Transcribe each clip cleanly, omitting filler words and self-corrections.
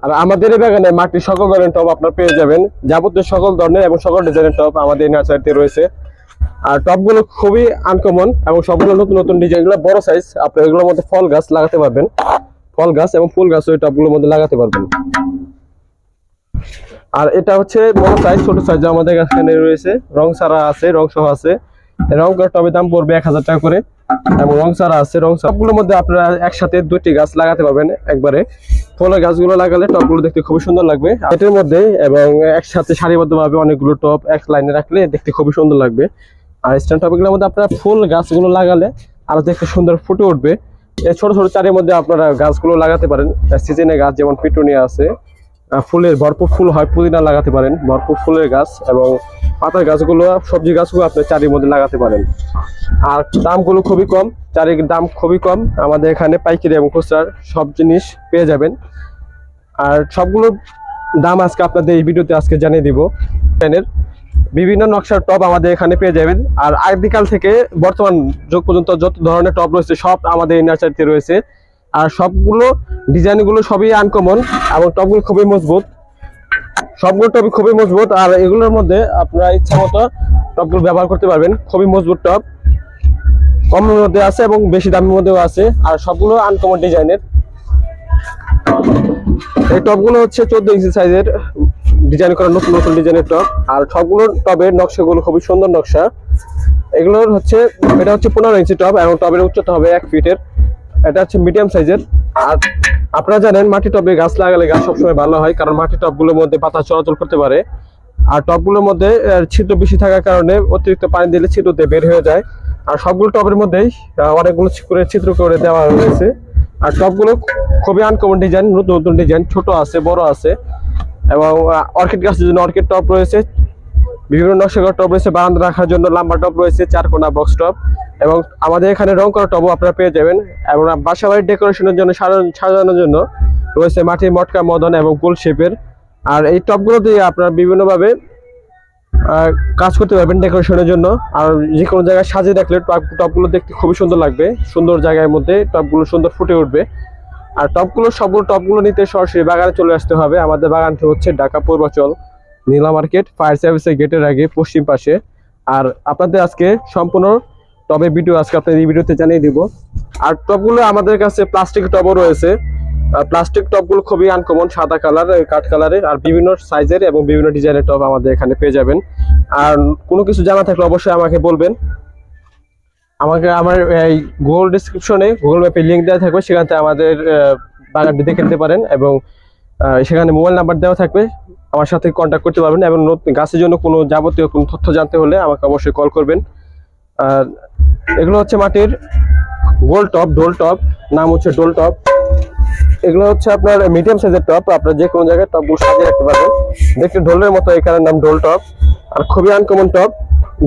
আর আমাদের এই বাগানে মাটির সকল ধরনের টব আপনারা পেয়ে যাবেন, যাবতীয় সকল ধরনের এবং সকল ডিজাইনের টব আমাদের নার্সারিতে রয়েছে। আর টবগুলো খুবই আনকমন এবং সবগুলো নতুন নতুন ডিজাইন, গুলো বড় সাইজ। আপনি এগুলোর মধ্যে ফল গাছ লাগাতে পারবেন, ফল গাছ এবং ফুল গাছ ওই টবগুলোর মধ্যে লাগাতে পারবেন। আর এটা হচ্ছে বড় সাইজ, ছোট সাইজ আমাদের এখানে রয়েছে, রং ছাড়া আছে, রং সহ আছে। রং করা টবের দাম পড়বে 1000 টাকা করে এবং রং ছাড়া আছে। রং সবগুলোর মধ্যে আপনারা একসাথে 2টি গাছ লাগাতে পারবেন একবারে। ফলের গাছগুলো লাগালে টবগুলো দেখতে খুবই সুন্দর লাগবে এটার মধ্যে, এবং একসাথে সারিবদ্ধভাবে অনেকগুলো টব এক লাইনে রাখলে দেখতে খুবই সুন্দর লাগবে। আর স্ট্যান্ড টবগুলোর মধ্যে আপনারা ফুল গাছগুলো লাগালে আরো দেখতে সুন্দর ফুটে উঠবে। এই ছোট ছোট চারের মধ্যে আপনারা গাছগুলো লাগাতে পারেন, সিজনে গাছ যেমন পিটুনিয়া আছে, ফুলের ভরপুর ফুল হয়, পুদিনা লাগাতে পারেন, ভরপুর ফুলের গাছ এবং পাতার গাছগুলো, সবজি গাছগুলো আপনি চারির মধ্যে লাগাতে পারেন। আর দামগুলো খুবই কম, চারির দাম খুবই কম। আমাদের এখানে পাইকারি এবং খুচরা সব জিনিস পেয়ে যাবেন। আর সবগুলো দাম আজকে আপনাদের এই ভিডিওতে আজকে জানিয়ে দিব। বিভিন্ন নকশার টব আমাদের এখানে পেয়ে যাবেন। আর আদিকাল থেকে বর্তমান যুগ পর্যন্ত যত ধরনের টব রয়েছে সব আমাদের এই নার্সারিতে রয়েছে। আর সবগুলো ডিজাইনগুলো সবই আনকমন এবং টবগুলো খুবই মজবুত, সবগুলো টবই খুবই মজবুত। আর এগুলোর মধ্যে আপনারা ইচ্ছা মতো টবগুলো ব্যবহার করতে পারবেন। খুবই মজবুত টব, কমের মধ্যে আছে এবং বেশি দামের মধ্যেও আছে। আর সবগুলো আনকমন ডিজাইনের। এই টবগুলো হচ্ছে 14 ইঞ্চি সাইজের ডিজাইন করা নতুন নতুন ডিজাইনের টব। আর সবগুলো টবের নকশাগুলো খুবই সুন্দর নকশা। এগুলোর হচ্ছে, এটা হচ্ছে 15 ইঞ্চি টব এবং টবের উচ্চতা হবে 1 ফিটের। এটা হচ্ছে মিডিয়াম সাইজের। আর আপনারা জানেন মাটি টবে গাছ লাগালে গাছ সবসময় ভালো হয়, কারণ মাটি টবগুলোর মধ্যে পাতা চলাচল করতে পারে। আর টবগুলোর মধ্যে ছিদ্র বেশি থাকার কারণে অতিরিক্ত পানি দিলে ছিদ্রতে বের হয়ে যায়। আর সবগুলো টবের মধ্যেই অনেকগুলো করে ছিদ্র করে দেওয়া হয়েছে। আর টবগুলো খুবই আনকমন ডিজাইন, নতুন নতুন ডিজাইন, ছোট আছে, বড় আছে। এবং অর্কিড গাছের জন্য অর্কিড টব রয়েছে, বিভিন্ন নকশার টব রয়েছে, বারান্দা রাখার জন্য লম্বা টব রয়েছে, 4 কোণা বক্স টব। এবং আমাদের এখানে রং করা টবও আপনারা পেয়ে যাবেন। এবং বাসা বাড়ির ডেকোরেশনের জন্য, সাজানোর জন্য রয়েছে মাটির মটকা, মদন এবং গোল শেপের। আর এই টবগুলো দিয়ে আপনারা বিভিন্নভাবে কাজ করতে পারবেন ডেকোরেশনের জন্য। আর যে কোনো জায়গায় সাজিয়ে রাখলে টবগুলো দেখতে খুবই সুন্দর লাগবে, সুন্দর জায়গার মধ্যে টবগুলো সুন্দর ফুটে উঠবে। আর সবগুলো টবগুলো নিতে সরাসরি বাগানে চলে আসতে হবে। আমাদের বাগানটি হচ্ছে ঢাকা পূর্বাচল নীলা মার্কেট, ফায়ার সার্ভিসের গেটের আগে পশ্চিম পাশে। আর আপনাদের আজকে সম্পূর্ণ টবের ভিডিও আজকে আপনাদের এই ভিডিওতে জানিয়ে দিব। আর টবগুলো আমাদের কাছে প্লাস্টিক টবও রয়েছে। প্লাস্টিক টবগুলো খুবই আনকমন, সাদা কালার, কাঠ কালারের, আর বিভিন্ন সাইজের এবং বিভিন্ন ডিজাইনের টব আমাদের এখানে পেয়ে যাবেন। আর কোনো কিছু জানা থাকলে অবশ্যই আমাকে বলবেন। আমার এই গুগল ডিসক্রিপশনে গুগল ম্যাপে লিঙ্ক দেওয়া থাকবে, সেখান থেকে আমাদের বাগানটি দেখে নিতে পারেন। এবং সেখানে মোবাইল নাম্বার দেওয়া থাকবে, আমার সাথে কন্ট্যাক্ট করতে পারবেন। এবং গাছের জন্য কোনো যাবতীয় কোনো তথ্য জানতে হলে আমাকে অবশ্যই কল করবেন। আর এগুলো হচ্ছে মাটির গোল টব, ডোল টব, নাম হচ্ছে ডোল টব। এগুলো হচ্ছে আপনার মিডিয়াম সাইজের টব, আপনার যে কোনো জায়গায় টবগুলো সাজিয়ে রাখতে পারবেন। দেখতে ঢোলের মতো, এখানে নাম ডোল টব। আর খুবই আনকমন টব,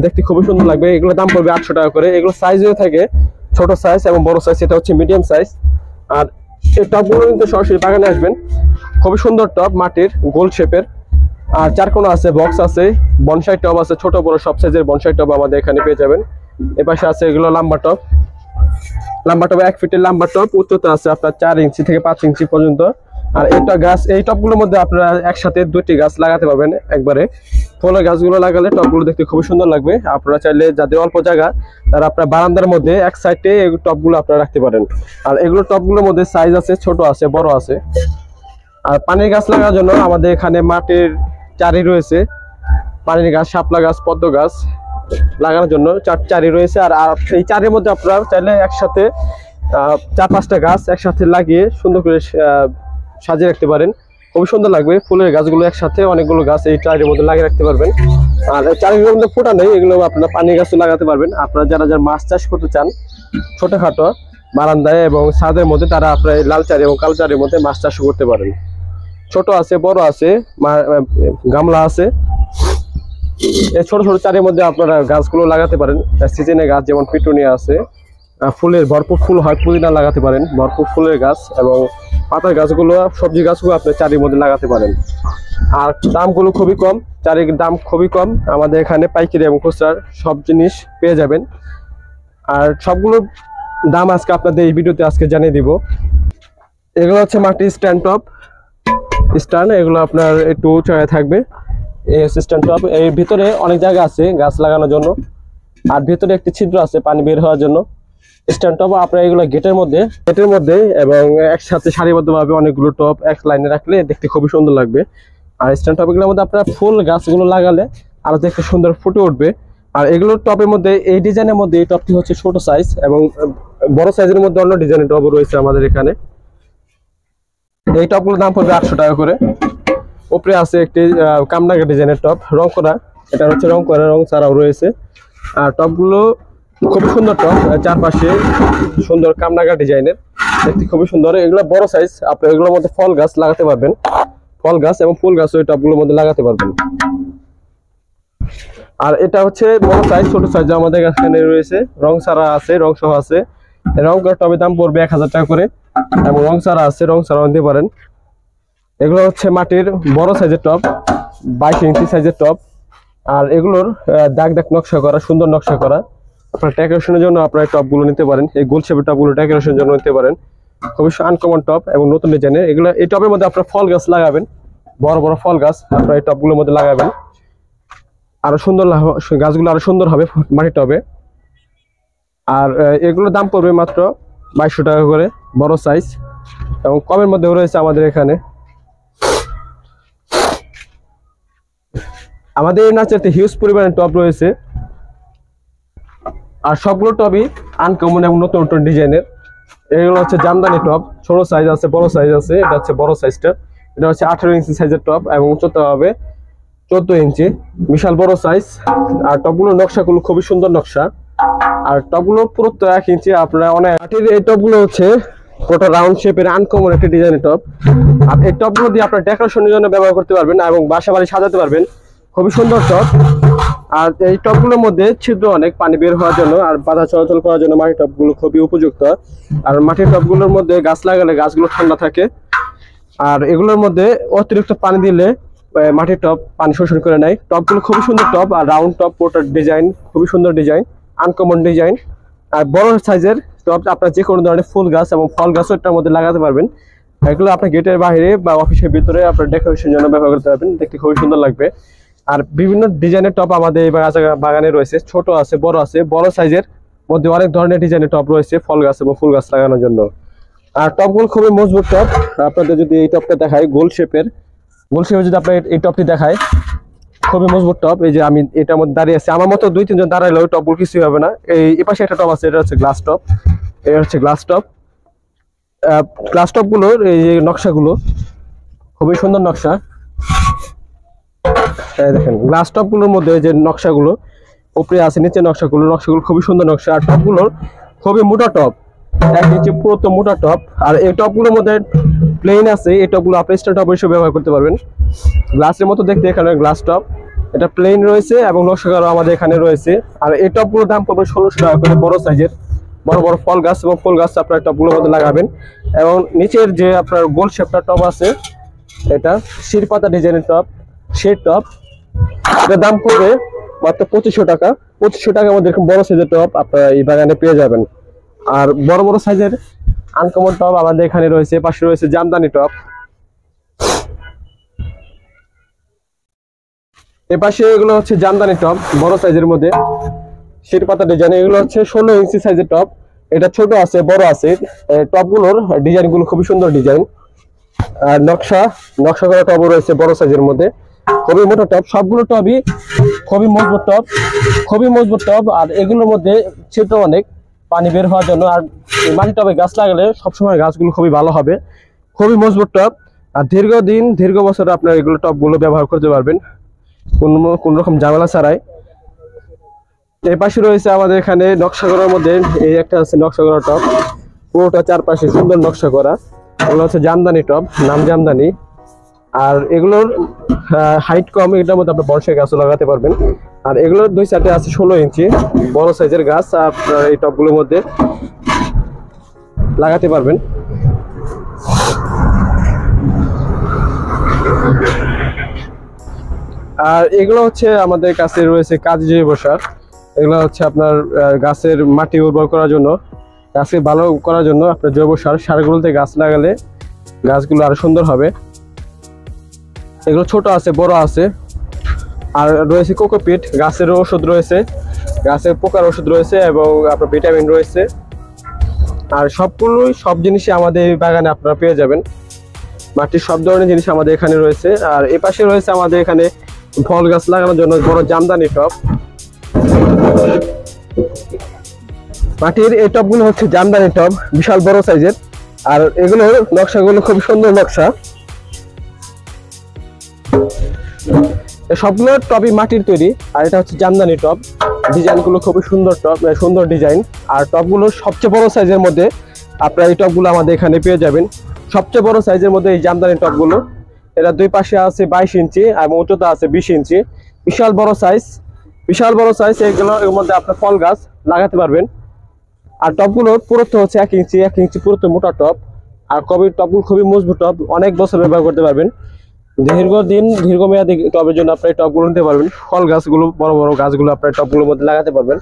দেখতে খুবই সুন্দর লাগবে। এগুলো দাম পড়বে 800 টাকা করে। এগুলো সাইজ হয়ে থাকে ছোট সাইজ এবং বড় সাইজ, এটা হচ্ছে মিডিয়াম সাইজ। আর এই টবগুলো কিন্তু সরাসরি বাগানে আসবেন। খুবই সুন্দর টব, মাটির গোল শেপের। আর 4 কোণা আছে, বক্স আছে, বনসাই টব আছে, ছোট বড় সব সাইজের বনসাই টব আমাদের এখানে পেয়ে যাবেন। এপাশে আছে এগুলো লম্বা টব, লম্বা টব 1 ফিটের লম্বা টব, উচ্চতা আছে আপনার 4 ইঞ্চি থেকে 5 ইঞ্চি পর্যন্ত। আর এটা গাছ, এই টবগুলোর মধ্যে আপনারা একসাথে 2টি গাছ লাগাতে পারবেন একবারে। ফলের গাছগুলো লাগালে টবগুলো দেখতে খুবই সুন্দর লাগবে। আপনারা চাইলে যাদের অল্প জায়গা, তারা আপনার বারান্দার মধ্যে এক সাইডে এই টবগুলো আপনারা রাখতে পারেন। আর এগুলো টবগুলোর মধ্যে সাইজ আছে, ছোট আছে, বড় আছে। আর পানির গাছ লাগানোর জন্য আমাদের এখানে মাটির চারি রয়েছে, পানির গাছ, শাপলা গাছ, পদ্ম গাছ লাগানোর জন্য চারি রয়েছে। আর এই চারির মধ্যে আপনারা চাইলে একসাথে 4-5টা গাছ একসাথে লাগিয়ে সুন্দর করে সাজিয়ে রাখতে পারেন, খুবই সুন্দর লাগবে। ফুলের গাছগুলো একসাথে অনেকগুলো গাছ এই চারির মধ্যে লাগিয়ে রাখতে পারবেন। আর এই চারিগুলোর মধ্যে ফোটা নেই, এগুলো আপনারা পানির গাছও লাগাতে পারবেন। আপনারা যারা মাছ চাষ করতে চান ছোটখাটো বারান্দায় এবং ছাদের মধ্যে, তারা আপনার লাল চারি এবং কালো চারির মধ্যে মাছ চাষ করতে পারেন। ছোট আছে, বড় আছে, গামলা আছে। এই ছোট ছোট চারির মধ্যে আপনারা গাছগুলো লাগাতে পারেন। সিজনে গাছ যেমন পিটুনিয়া আছে, ফুলের ভরপুর ফুল হয়, পুদিনা লাগাতে পারেন, ভরপুর ফুলের গাছ এবং পাতার গাছগুলো, সবজি গাছগুলো আপনি চারির মধ্যে লাগাতে পারেন। আর দামগুলো খুবই কম, চারির দাম খুবই কম। আমাদের এখানে পাইকারি এবং খুচরা সব জিনিস পেয়ে যাবেন। আর সবগুলো দাম আজকে আপনাদের এই ভিডিওতে আজকে জানিয়ে দিব। এগুলো হচ্ছে মাটির স্ট্যান্ড টব, স্ট্যান্ড, এগুলো আপনার একটু উঁচায় থাকবে। এই স্ট্যান্ড টপ, এর ভিতরে অনেক জায়গা আছে গাছ লাগানোর জন্য, আর ভিতরে একটি ছিদ্র আছে পানি বের হওয়ার জন্য। স্ট্যান্ড টপ আপনার এগুলো গেটের মধ্যে এবং একসাথে সারিবদ্ধভাবে অনেকগুলো টপ এক লাইনে রাখলে দেখতে খুবই সুন্দর লাগবে। আর স্ট্যান্ড টপ এগুলোর মধ্যে আপনার ফুল গাছগুলো লাগালে আরো দেখতে সুন্দর ফুটে উঠবে। আর এগুলোর টপের মধ্যে এই ডিজাইনের মধ্যে এই টপটি হচ্ছে ছোট সাইজ, এবং বড় সাইজের মধ্যে অন্য ডিজাইনের টপও রয়েছে আমাদের এখানে। এই টপগুলোর দাম পড়বে 800 টাকা করে। উপরে আছে একটি কামনাগা ডিজাইনের টপ, রং করা, এটা হচ্ছে রং করা, রং ছাড়াও রয়েছে। আর টপগুলো খুব সুন্দর টপ, চারপাশে সুন্দর কামনাগা ডিজাইনের, দেখতে খুবই সুন্দর। এগুলো বড় সাইজ, আপনি এগুলোর মধ্যে ফল গাছ লাগাতে পারবেন, ফল গাছ এবং ফুল গাছ ওই টপগুলোর মধ্যে লাগাতে পারবেন। আর এটা হচ্ছে বড় সাইজ, ছোট সাইজ আমাদের এখানে রয়েছে, রং ছাড়া আছে, রং সহ আছে। রং করা টপের দাম পড়বে 1000 টাকা করে, এবং রং ছাড়া আছে, রং ছাড়াও নিতে পারেন। এগুলো হচ্ছে মাটির বড় সাইজের টপ, 22 ইঞ্চি সাইজের টপ। আর এগুলোর দাগ দাগ নকশা করা, সুন্দর নকশা করা। আপনার ডেকোরেশনের জন্য আপনার টপগুলো নিতে পারেন, এই গোল শেপের টপগুলো ডেকোরেশনের জন্য নিতে পারেন। খুবই আনকমন টপ এবং নতুন ডিজাইনের। এগুলো এই টপের মধ্যে আপনার ফল গাছ লাগাবেন, বড় বড় ফল গাছ আপনার এই টপগুলোর মধ্যে লাগাবেন, আরো সুন্দর গাছগুলো আরো সুন্দর হবে মাটির টবে। আর এগুলোর দাম পড়বে মাত্র 2200 টাকা করে, বড় সাইজ, এবং কমের মধ্যেও রয়েছে আমাদের এখানে। আমাদের এই নার্সারিতে হিউজ পরিমাণে টপ রয়েছে, আর সবগুলো টপই আনকমন এবং নতুন নতুন ডিজাইনের। এগুলো হচ্ছে জামদানি টপ, ছোট সাইজ আছে, বড় সাইজ আছে। এটা হচ্ছে বড় সাইজটা, এটা হচ্ছে 18 ইঞ্চি সাইজের টপ এবং উচ্চতা হবে 14 ইঞ্চি, বিশাল বড় সাইজ। আর টপগুলোর নকশাগুলো খুবই সুন্দর নকশা, আর টপগুলো পুরো 1 ইঞ্চি। আপনারা অনেক মাটির এই টপগুলো হচ্ছে পুরোটা রাউন্ড শেপের আনকমন একটা ডিজাইনের টপ। আর এই টপগুলো দিয়ে আপনার ডেকোরেশনের জন্য ব্যবহার করতে পারবেন এবং বাসা বাড়ি সাজাতে পারবেন, খুবই সুন্দর টপ। আর এই টপগুলোর মধ্যে ছিদ্র অনেক, পানি বের হওয়ার জন্য আর বাধা চলাচল করার জন্য মাটির টপগুলো খুবই উপযুক্ত। আর মাটির টপগুলোর মধ্যে গাছ লাগালে গাছগুলো ঠান্ডা থাকে। আর এগুলোর মধ্যে অতিরিক্ত পানি দিলে মাটির টপ পানি শোষণ করে নেয়। টপগুলো খুবই সুন্দর টপ, আর রাউন্ড টপ, পুরোটা ডিজাইন খুবই সুন্দর ডিজাইন, আনকমন ডিজাইন। আর বড় সাইজের টপ আপনার যে কোনো ধরনের ফুল গাছ এবং ফল গাছও এটার মধ্যে লাগাতে পারবেন। এগুলো আপনার গেটের বাইরে বা অফিসের ভিতরে আপনার ডেকোরেশনের জন্য ব্যবহার করতে পারবেন, দেখতে খুবই সুন্দর লাগবে। আর বিভিন্ন ডিজাইনের টপ আমাদের এই বাগানে রয়েছে, ছোট আছে, বড় আছে। বড় সাইজের মধ্যে অনেক ধরনের ডিজাইনের টপ রয়েছে ফল গাছ এবং ফুল গাছ লাগানোর জন্য। আর টপগুলো খুবই মজবুত টপ। আপনাদের যদি এই টপটা দেখায় গোল শেপের যদি আপনার এই টপটি দেখায়, খুবই মজবুত টপ। এই যে আমি এটার মধ্যে দাঁড়িয়ে আছি, আমার মতো 2-3 জন দাঁড়াইলে ওই টপগুলো কিছুই হবে না। এই পাশে একটা টপ আছে, এটা হচ্ছে গ্লাস টপ, এটা হচ্ছে গ্লাস টপ। গ্লাস টপগুলোর এই যে নকশাগুলো খুবই সুন্দর নকশা। দেখেন গ্লাস টপগুলোর মধ্যে যে নকশাগুলো উপরে আছে, নিচে নকশাগুলো খুবই সুন্দর নকশা। আর টপগুলোর খুবই মোটা টপ, 1 ইঞ্চি পুরো তো মোটা টপ। আর এই টপগুলোর মধ্যে প্লেন আছে, এই টপগুলো আপনি স্টার টপ হিসেবে ব্যবহার করতে পারবেন। গ্লাসের মতো দেখতে এখানে গ্লাস টপ, এটা প্লেন রয়েছে এবং নকশা করা আমাদের এখানে রয়েছে। আর এই টপগুলোর দাম পড়বে 1600 টাকা করে, বড় সাইজের, বড় বড় ফল গাছ এবং ফুল গাছ আপনার টপগুলোর মধ্যে লাগাবেন। এবং নিচের যে আপনার গোল শেপটা টপ আছে, এটা শিরপাতা ডিজাইনের টপ, শেড টপ, এটার দাম পড়বে মাত্র 2500 টাকা। 2500 টাকার মধ্যে এরকম বড় সাইজের টপ আপনারা এই বাগানে পেয়ে যাবেন। আর বড় বড় সাইজের আনকমন টপ আমাদের এখানে রয়েছে। পাশে রয়েছে জামদানি টপ, এ পাশে এগুলো হচ্ছে জামদানি টপ বড় সাইজের মধ্যে, শিরপাতা ডিজাইন। এগুলো হচ্ছে 16 ইঞ্চি সাইজের টপ, এটা ছোট আছে, বড় আছে। টপগুলোর ডিজাইনগুলো খুবই সুন্দর ডিজাইন, আর নকশা করা টপও রয়েছে বড় সাইজের মধ্যে, খুবই মোটা টপ। সবগুলো টপই খুবই মজবুত টপ। আর এগুলোর মধ্যে ছিদ্র অনেক, পানি বের হওয়ার জন্য। আর মাটি টবে গাছ লাগালে সবসময় গাছগুলো খুবই ভালো হবে, খুবই মজবুত টপ। আর দীর্ঘ বছর আপনার এগুলো টপগুলো ব্যবহার করতে পারবেন কোন রকম ঝামেলা ছাড়াই। এই পাশে রয়েছে আমাদের এখানে নকশা করার মধ্যে এই একটা আছে নকশা করা টপ, পুরোটা চারপাশে সুন্দর নকশা করা। এগুলো হচ্ছে জামদানি টপ, নাম জামদানি। আর এগুলোর হাইট কম, এটার মধ্যে আপনি বর্ষায় গাছও লাগাতে পারবেন। আর এগুলোর 2 সাইডে আছে 16 ইঞ্চি বড় সাইজের গাছ আপনার এই টপগুলোর মধ্যে লাগাতে পারবেন। আর এগুলো হচ্ছে আমাদের কাছে রয়েছে কাজী জৈব সার। এগুলো হচ্ছে আপনার গাছের মাটি উর্বর করার জন্য, গাছকে ভালো করার জন্য আপনার জৈব সারগুলোতে গাছ লাগালে গাছগুলো আরো সুন্দর হবে। এগুলো ছোট আছে, বড় আছে। আর রয়েছে কোকোপিট, গাছের ওষুধ রয়েছে, গাছের পোকার ওষুধ রয়েছে এবং আপনার ভিটামিন রয়েছে। আর সব জিনিসই আমাদের এই বাগানে আপনারা পেয়ে যাবেন। মাটির সব ধরনের জিনিস আমাদের এখানে রয়েছে। আর এ পাশে রয়েছে আমাদের এখানে ফল গাছ লাগানোর জন্য বড় জামদানি টব। মাটির এই টবগুলো হচ্ছে জামদানি টব, বিশাল বড় সাইজের। আর এগুলোর নকশাগুলো খুব সুন্দর নকশা। সবগুলো টবই মাটির তৈরি। আর এটা হচ্ছে জামদানি টব, ডিজাইনগুলো খুবই সুন্দর টব, সুন্দর ডিজাইন। আর টবগুলো সবচেয়ে বড় সাইজের মধ্যে আপনারা এই টবগুলো আমাদের এখানে পেয়ে যাবেন। সবচেয়ে বড় সাইজের মধ্যে এই জামদানি টবগুলো, এরা দুই পাশে আছে 22 ইঞ্চি এবং উচ্চতা আছে 20 ইঞ্চি। বিশাল বড় সাইজ, বিশাল বড় সাইজ। এর মধ্যে আপনার ফল গাছ লাগাতে পারবেন। আর টবগুলোর পুরুত্ব হচ্ছে 1 ইঞ্চি, 1 ইঞ্চি পুরুত্ব মোটা টব। আর টবগুলো খুবই মজবুত টব, অনেক বছর ব্যবহার করতে পারবেন। দীর্ঘমেয়াদী টবের জন্য আপনি টবগুলো নিতে পারবেন। ফল গাছগুলো, বড় বড় গাছগুলো আপনার টবগুলোর মধ্যে লাগাতে পারবেন।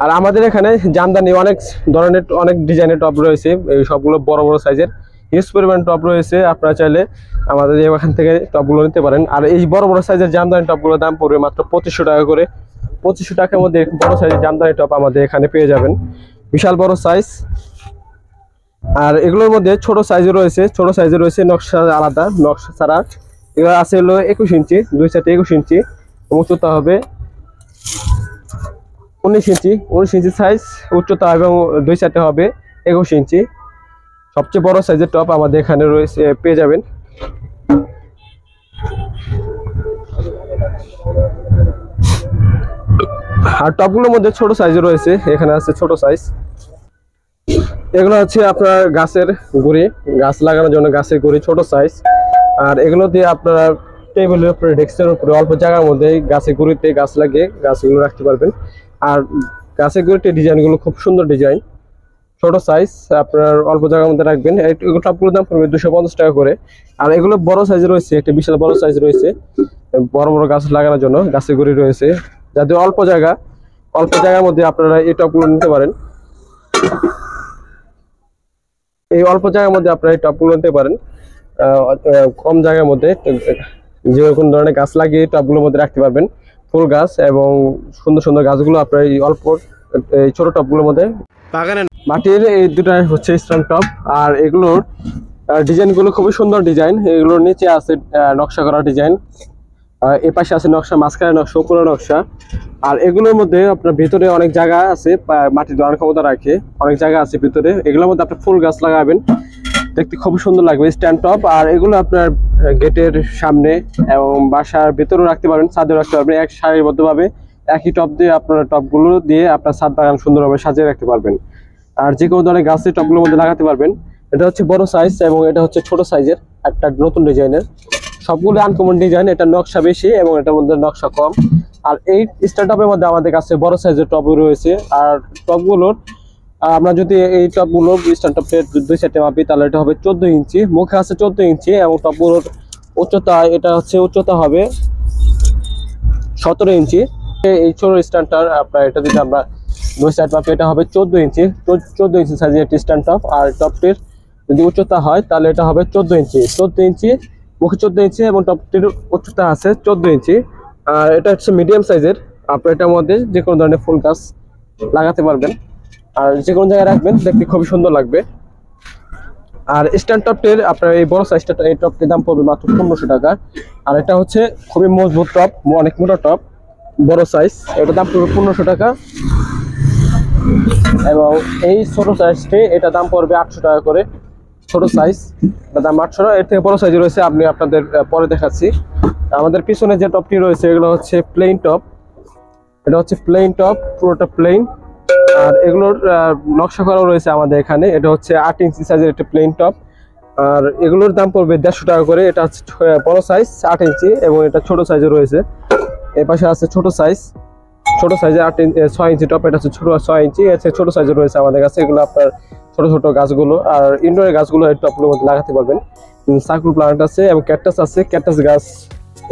আর আমাদের এখানে জামদানি অনেক ধরনের, অনেক ডিজাইনের টব রয়েছে। এই সবগুলো বড় বড় সাইজের হিউজ পরিমাণ টব রয়েছে। আপনারা চাইলে আমাদের এখান থেকে টবগুলো নিতে পারেন। আর এই বড় বড় সাইজের জামদানি টবগুলোর দাম পড়বে মাত্র 2500 টাকা করে। 2500 টাকার মধ্যে বড় সাইজের জামদানি টব আমাদের এখানে পেয়ে যাবেন, বিশাল বড় সাইজ। আর এগুলোর মধ্যে ছোট সাইজে রয়েছে, ছোট সাইজে রয়েছে নকশা আলাদা, নকশা ছাড়া। এগুলো আছে হলো 21 ইঞ্চি, দুই সাইডে 21 ইঞ্চি, উচ্চতা হবে 19 ইঞ্চি, 19 ইঞ্চি সাইজ উচ্চতা এবং দুই সাইডে হবে 21 ইঞ্চি। সবচেয়ে বড় সাইজের টব আমাদের এখানে রয়েছে, পেয়ে যাবেন। আর টবগুলোর মধ্যে ছোট সাইজে রয়েছে, এখানে আছে ছোট সাইজ। এগুলো হচ্ছে আপনার গাছের গুঁড়ি, গাছ লাগানোর জন্য গাছের গুঁড়ি, ছোট সাইজ। আর এগুলো দিয়ে আপনারা টেবিলের উপরে, ডেস্কের উপরে অল্প জায়গার মধ্যে গাছের গুঁড়িতে গাছ লাগিয়ে গাছগুলো রাখতে পারবেন। আর গাছের গুঁড়িতে ডিজাইনগুলো খুব সুন্দর ডিজাইন, ছোট সাইজ, আপনার অল্প জায়গার মধ্যে রাখবেন। এগুলো টবগুলোর দাম পড়বে 250 টাকা করে। আর এগুলো বড় সাইজে রয়েছে, একটা বিশাল বড় সাইজ রয়েছে, বড় বড় গাছ লাগানোর জন্য গাছের গুঁড়ি রয়েছে। যাদের অল্প জায়গার মধ্যে আপনারা এই টবগুলো নিতে পারেন। এই অল্প জায়গার মধ্যে আপনারা এই টবগুলো নিতে পারেন। কম জায়গার মধ্যে যে কোনো ধরনের গাছ লাগিয়ে টবগুলোর মধ্যে রাখতে পারবেন। ফুল গাছ এবং সুন্দর সুন্দর গাছগুলো আপনার এই এই ছোট টবগুলোর মধ্যে বাগানে। মাটির এই দুটা হচ্ছে স্ট্যান্ড টব। আর এগুলোর ডিজাইনগুলো খুবই সুন্দর ডিজাইন। এগুলোর নিচে আছে নকশা করা ডিজাইন, এ পাশে আছে নকশা, মাঝখানে নকশা, উপরে নকশা। আর এগুলোর মধ্যে আপনার ভিতরে অনেক জায়গা আছে, মাটির ধারণ ক্ষমতা রাখে, অনেক জায়গা আছে ভিতরে। এগুলোর মধ্যে আপনি ফুল গাছ লাগাবেন, দেখতে খুব সুন্দর লাগবে স্ট্যান্ড টপ। আর এগুলো আপনার গেটের সামনে এবং বাসার ভিতরেও রাখতে পারবেন, ছাদেও রাখতে পারবেন। এক সারিবদ্ধভাবে একই টপ দিয়ে আপনার টপগুলো দিয়ে আপনার ছাদ বাগান সুন্দরভাবে সাজিয়ে রাখতে পারবেন। আর যে কোনো ধরনের গাছের টপগুলোর মধ্যে লাগাতে পারবেন। এটা হচ্ছে বড় সাইজ এবং এটা হচ্ছে ছোট সাইজের, একটা নতুন ডিজাইনের। সবগুলো আনকমন ডিজাইন, এটা নকশা বেশি এবং এটার মধ্যে নকশা কম। আর এই স্ট্যান্ড টপের মধ্যে আমাদের কাছে বড় সাইজের টপ রয়েছে। আর টপগুলোর আমরা যদি এই টপগুলো স্ট্যান্ড টপের দুই সাইডে মাপি তাহলে এটা হবে 14 ইঞ্চি, মুখে আছে 14 ইঞ্চি এবং টপগুলোর উচ্চতা, এটা হচ্ছে উচ্চতা হবে 17 ইঞ্চি। এই ছোট স্ট্যান্ডটার আপনার এটা যদি আমরা দুই সাইড মাপি এটা হবে 14 ইঞ্চি, 14 ইঞ্চি সাইজের একটি স্ট্যান্ড টপ। আর টপটির যদি উচ্চতা হয় তাহলে এটা হবে 14 ইঞ্চি, 14 ইঞ্চি, মুখে 14 ইঞ্চি এবং টপটির উচ্চতা আছে 14 ইঞ্চি। আর এটা হচ্ছে মিডিয়াম সাইজের। আপনি এটার মধ্যে যে কোনো ধরনের ফুল গাছ লাগাতে পারবেন আর যে কোনো জায়গায় রাখবেন, দেখতে খুবই সুন্দর লাগবে। আর স্ট্যান্ড টপটির আপনার এই বড় সাইজটা, এই টপটির দাম পড়বে মাত্র 1500 টাকা। আর এটা হচ্ছে খুবই মজবুত টপ, অনেক মোটা টপ, বড় সাইজ, এটার দাম পড়বে 1500 টাকা। এবং এই ছোট সাইজটি, এটা দাম পড়বে 800 টাকা করে। ছোট সাইজ এটা দাম 800। এর থেকে বড় সাইজ রয়েছে, আপনি আপনাদের পরে দেখাচ্ছি। আমাদের পিছনে যে টপটি রয়েছে এগুলো হচ্ছে প্লেন টপ, এটা হচ্ছে প্লেন টপ, পুরোটা প্লেন। আর এগুলোর নকশা করা রয়েছে আমাদের এখানে। এটা হচ্ছে 8 ইঞ্চি সাইজের একটা প্লেন টপ। আর এগুলোর দাম পড়বে 150 টাকা করে। এটা হচ্ছে বড় সাইজ 8 ইঞ্চি এবং এটা ছোট সাইজে রয়েছে। এর পাশে আছে ছোট সাইজ, ছোট সাইজে 6 ইঞ্চি টপ, এটা হচ্ছে ছোট 6 ইঞ্চি। এর ছোট সাইজে রয়েছে আমাদের কাছে। এগুলো আপনার ছোট ছোট গাছগুলো আর ইনডোরের গাছগুলো এই টপগুলোর মধ্যে লাগাতে পারবেন। সার্কুল প্লান্ট আছে এবং ক্যাকটাস আছে, ক্যাকটাস গাছ